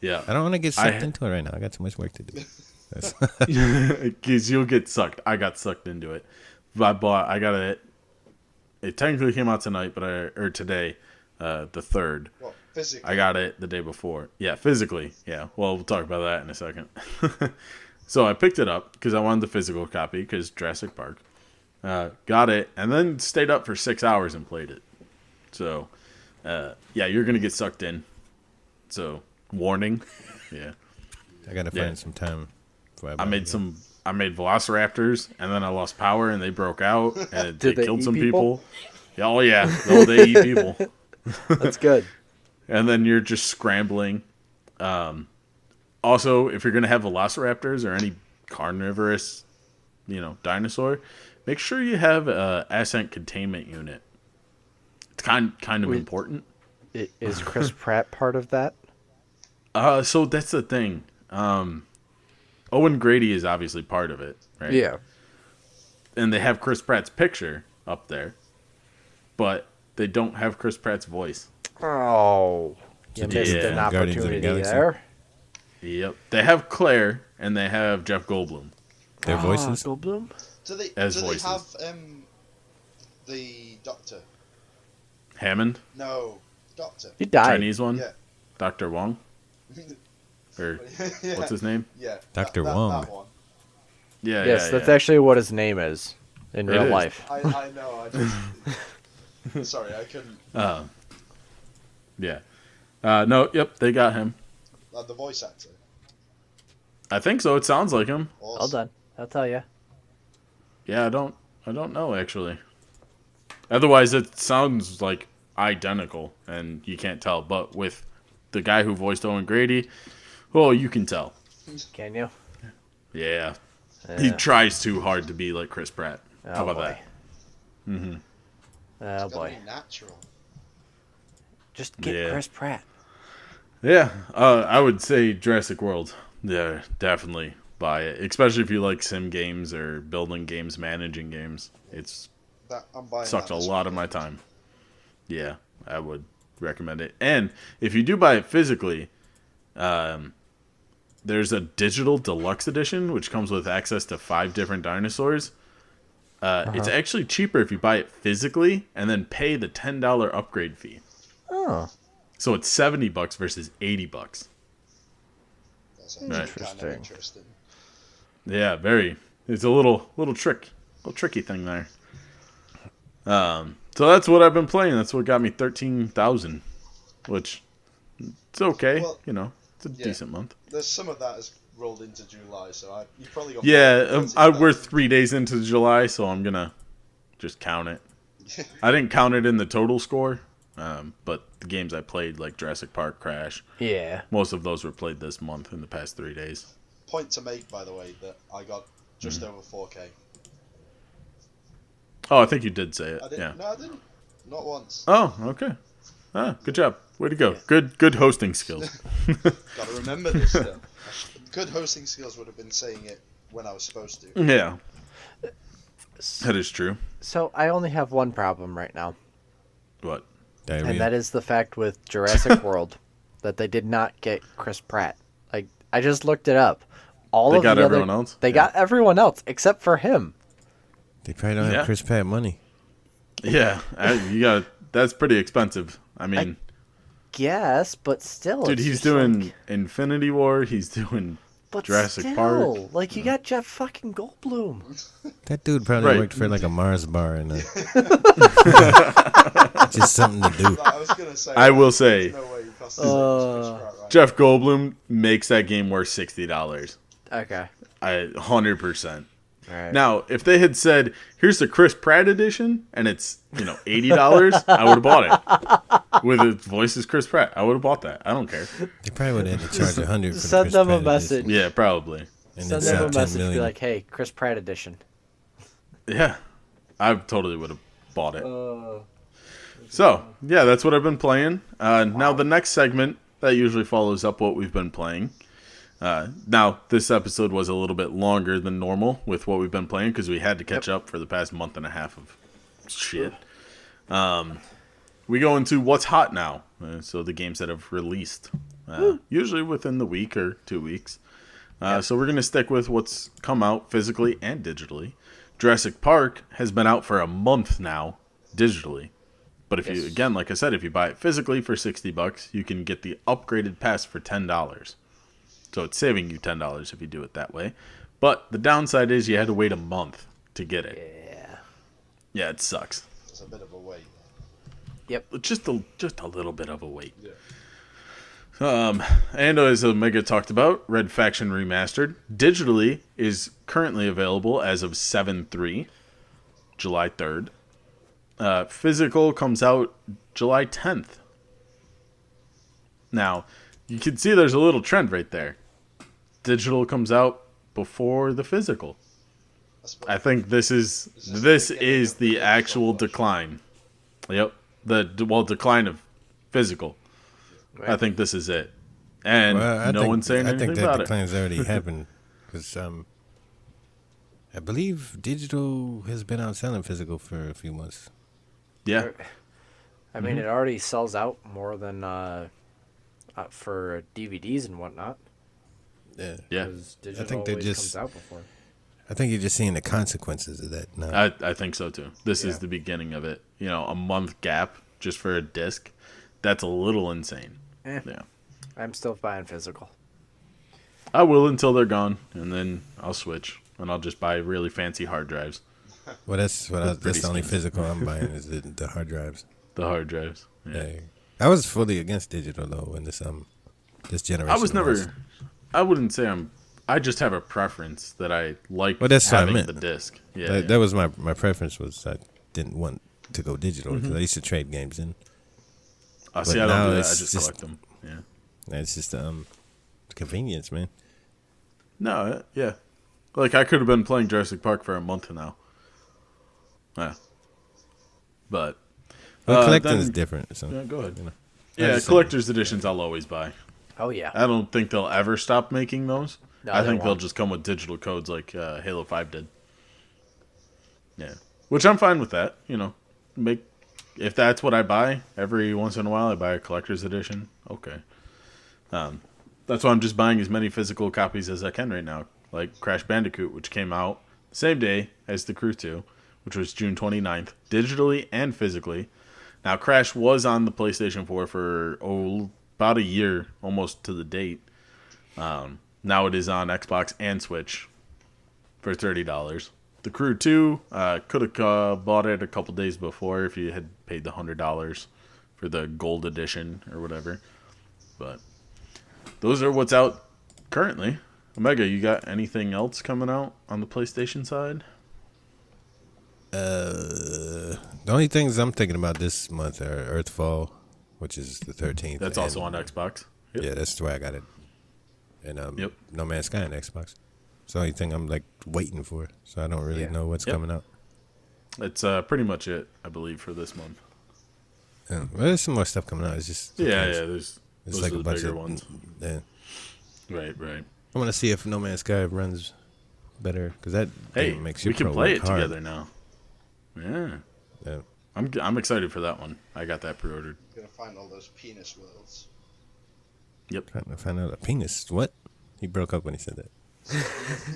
Yeah. I don't want to get sucked I- into it right now. I got too much work to do. That's- Because you'll get sucked. I got sucked into it. I got it. It technically came out tonight, or today, the 3rd. What, physically? I got it the day before. Yeah, physically. Yeah. Well, we'll talk about that in a second. So I picked it up because I wanted the physical copy because Jurassic Park. Got it and then stayed up for 6 hours and played it. So, yeah, you're gonna get sucked in. So, warning. Yeah. I gotta Yeah. find some time. Before I buy made it. I made velociraptors, and then I lost power, and they broke out, and Did they killed eat some people? people. Yeah, oh yeah, no, they eat people. That's good. And then you're just scrambling. Also, if you're gonna have velociraptors or any carnivorous, dinosaur, make sure you have a ascent containment unit. It's kind of important. Is Chris Pratt part of that? So that's the thing. Owen Grady is obviously part of it, right? Yeah. And they have Chris Pratt's picture up there, but they don't have Chris Pratt's voice. Oh. You missed Yeah. an Guardians of the opportunity Galaxy. there. Yep. They have Claire and they have Jeff Goldblum. Their voices. Goldblum? Do they as do voices. they have the doctor? Hammond, No, doctor. He died. Chinese one, Yeah. Dr. Wong, or Yeah. what's his name? Yeah. Dr. That Wong. one. Yeah, Yes, yeah, that's yeah. actually what his name is in It real is. life. I know. I just. Sorry, I couldn't. Yeah. No, yep, they got him. The voice actor. I think so. It sounds like him. Well Awesome. done. I'll tell you. Yeah, I don't know actually. Otherwise, it sounds like identical, and you can't tell. But with the guy who voiced Owen Grady, well, you can tell. Can you? Yeah, he tries too hard to be like Chris Pratt. How about boy. that? Oh It's gotta boy. be natural. Just get Yeah. Chris Pratt. Yeah, I would say Jurassic World. Yeah, definitely buy it, especially if you like sim games or building games, managing games. It's I'm buying. sucked that a this lot of weekend. my time. Yeah, I would recommend it. And if you do buy it physically, there's a digital deluxe edition which comes with access to 5 different dinosaurs. It's actually cheaper if you buy it physically and then pay the $10 upgrade fee. Oh. So it's $70 versus $80. That's Right. actually kind of interesting. Yeah, very. It's a little tricky thing there. So that's what I've been playing. That's what got me 13,000, which it's okay. Well, it's a decent month. There's some of that has rolled into July, so you've probably got. Yeah, we're 3 days into July, so I'm gonna just count it. I didn't count it in the total score, but the games I played, like Jurassic Park, Crash, Yeah. most of those were played this month in the past 3 days. Point to make, by the way, that I got just over 4K. Oh, I think you did say it. I didn't. Yeah. No, I didn't. Not once. Oh, okay. Good job. Way to go. Good hosting skills. Got to remember this stuff. Good hosting skills would have been saying it when I was supposed to. Yeah. That is true. So I only have one problem right now, What? Diarrhea. and that is the fact with Jurassic World that they did not get Chris Pratt. Like, I just looked it up. They Of got the everyone other, else? They Yeah. got everyone else except for him. They probably don't Yeah. have Chris Pratt money. Yeah. That's pretty expensive. I mean, Yes, but still, dude, it's he's just doing like, Infinity War. He's doing but Jurassic still, Park. Like, you got Jeff fucking Goldblum. That dude probably Right. worked for like a Mars bar and just something to do. I was gonna say. I will say, There's no way you cost the same as Chris Pratt, right? Jeff Goldblum makes that game worth $60. Okay. 100%. All right. Now, if they had said, "Here's the Chris Pratt edition," and it's $80, I would have bought it. With its voice as Chris Pratt, I would have bought that. I don't care. They probably would have had to charge $100 for the Send Chris them a Pratt message. edition. Yeah, probably. And Send then them a sell 10 message, be million. like, "Hey, Chris Pratt edition." Yeah, I totally would have bought it. So, yeah, that's what I've been playing. Now, the next segment that usually follows up what we've been playing. Now, this episode was a little bit longer than normal with what we've been playing because we had to catch up for the past month and a half of shit. We go into what's hot now. So the games that have released, usually within the week or 2 weeks. So we're going to stick with what's come out physically and digitally. Jurassic Park has been out for a month now, digitally. But if you, again, like I said, if you buy it physically for $60, you can get the upgraded pass for $10. So it's saving you $10 if you do it that way. But the downside is you had to wait a month to get it. Yeah. Yeah, it sucks. It's a bit of a wait. Just a little bit of a wait. And as Omega talked about, Red Faction Remastered digitally is currently available as of 7/3, July 3rd. Physical comes out July 10th. Now, you can see there's a little trend right there. Digital comes out before the physical. I think this is the actual decline. Yep, decline of physical. I think this is it, and no one's saying anything that about it. decline's already happened because I believe digital has been outselling physical for a few months. Yeah, I mean, it already sells out more than for DVDs and whatnot. Yeah, yeah. Because digital think they're always just- comes out before. I think you're just seeing the consequences of that now. I think so too. This is the beginning of it. A month gap just for a disc. That's a little insane. Yeah. I'm still buying physical. I will until they're gone, and then I'll switch, and I'll just buy really fancy hard drives. Well, that's pretty the only sneaky. physical I'm buying is the hard drives. The hard drives. Yeah. Yeah. I was fully against digital though when this generation. I was never. launched. I wouldn't say I'm. I just have a preference that I like Well, that's what I having meant. the disc. Yeah, That was my preference was I didn't want to go digital because Mm-hmm. I used to trade games in. See, I but don't now do that. I it's just just- collect them. Yeah. It's just convenience, man. No, yeah. Like I could have been playing Jurassic Park for a month now. Yeah. But Well, collecting then- is different. So Yeah, go ahead. you know. Yeah, just collector's editions I'll always buy. Oh yeah. I don't think they'll ever stop making those. No, I they think they'll won't. just come with digital codes like Halo 5 did. Yeah. Which I'm fine with that, if that's what I buy, every once in a while I buy a collector's edition. Okay. That's why I'm just buying as many physical copies as I can right now. Like Crash Bandicoot, which came out the same day as The Crew 2, which was June 29th, digitally and physically. Now, Crash was on the PlayStation 4 for about a year, almost to the date. now it is on Xbox and Switch for $30. The Crew 2 could have bought it a couple days before if you had paid the $100 for the gold edition or whatever. But those are what's out currently. Omega, you got anything else coming out on the PlayStation side? The only things I'm thinking about this month are Earthfall, which is the 13th. That's also on Xbox. Yep. Yeah, that's the way I got it. And Yep. No Man's Sky on Xbox. It's the only thing I'm like waiting for, so I don't really know what's coming out. It's pretty much it, I believe, for this month. Yeah, well, there's some more stuff coming out. It's just There's it's those like are a the bunch bigger of ones. Yeah, Right. I want to see if No Man's Sky runs better because that Hey, game makes we your can pro play work it hard. together now. Yeah, Yeah. I'm excited for that one. I got that pre-ordered. Gonna find all those penis worlds. Yep. Trying to find out a penis. What? He broke up when he said that.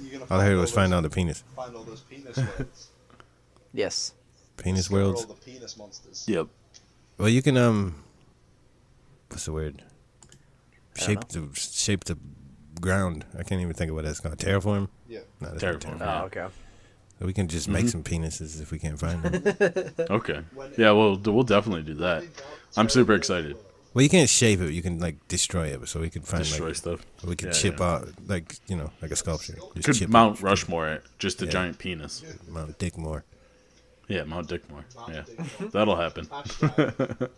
You're gonna All I heard was those- find out the penis. Find all those penis worlds. Yes. Penis Discover worlds. all the penis monsters. Yep. Well, you can what's the word? I don't Shape the ground. I can't even think of what that's called. Terraform. Yeah. No, that's not Terraform. Oh, okay. So we can just make some penises if we can't find them. Okay. Yeah, we'll definitely do that. I'm super excited. Well, you can't shape it. You can like destroy it. So we can find Destroy like stuff. we can Yeah, chip yeah. out like like a sculpture. Just Could chip Mount it. Rushmore it, just a Yeah. giant penis. Mount Dickmore. Yeah, Mount Dickmore. Yeah, Dickmore. that'll happen. Hashtag.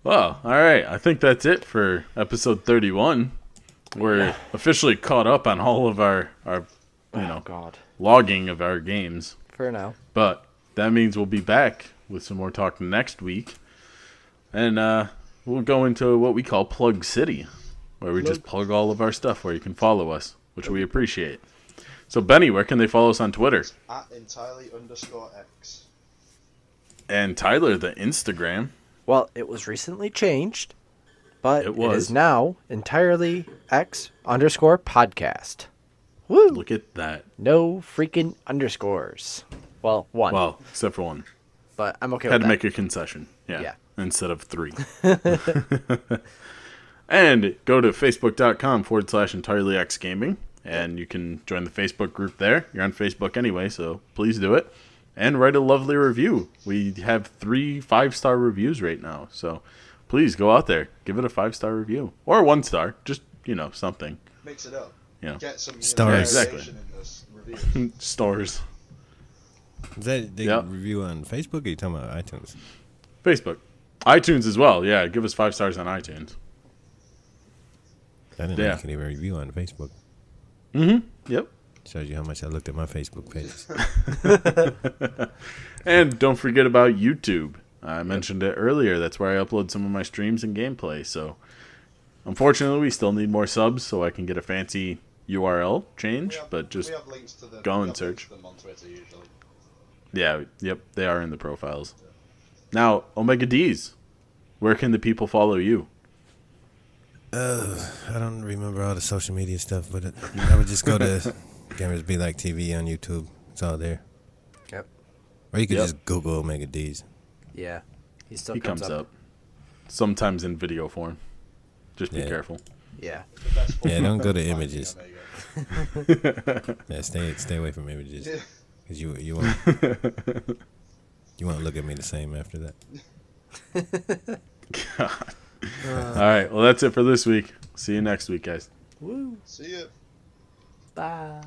Well, all right. I think that's it for episode 31. We're officially caught up on all of our Oh, God. logging of our games. For now. But that means we'll be back with some more talk next week. And we'll go into what we call Plug City, where we just plug all of our stuff where you can follow us, which we appreciate. So, Benny, where can they follow us on Twitter? At entirely_X. And Tyler, the Instagram. Well, it was recently changed, but It was. is now entirely X_podcast. Woo! Look at that. No freaking underscores. Well, one. Well, except for one. But I'm okay Had with to that. make a concession. Yeah. Yeah. Instead of 3. And go to facebook.com/entirelyxgaming. And you can join the Facebook group there. You're on Facebook anyway, so please do it. And write a lovely review. We have 3 5-star reviews right now. So please go out there. Give it a 5-star review. Or 1 star. Just, something. Mix it up. Yeah. Get some Stars. Yeah, variation in this review. Stars. Is that they Yep. review on Facebook or are you talking about iTunes? Facebook. iTunes as well. Yeah, give us 5 stars on iTunes. I didn't know Yeah. you could even review on Facebook. Yep. Shows you how much I looked at my Facebook pages. And don't forget about YouTube. I mentioned it earlier. That's where I upload some of my streams and gameplay. So, unfortunately, we still need more subs so I can get a fancy URL change. But just we have links to them. go we and have search. links to them on Twitter usually. yeah, yep, they are in the profiles. Now, Omega Deez, where can the people follow you? I don't remember all the social media stuff, but I would just go to Gamers Be Like TV on YouTube. It's all there. Yep. Or you could Yep. just Google Omega Deez. Yeah. He still He comes, up. Sometimes in video form. Just be Yeah. careful. Yeah. The best Yeah, don't go to finding images. Omega. Yeah, stay away from images. Yeah. Because you won't you won't look at me the same after that. God. All right, well, that's it for this week. See you next week, guys. Woo. See ya. Bye.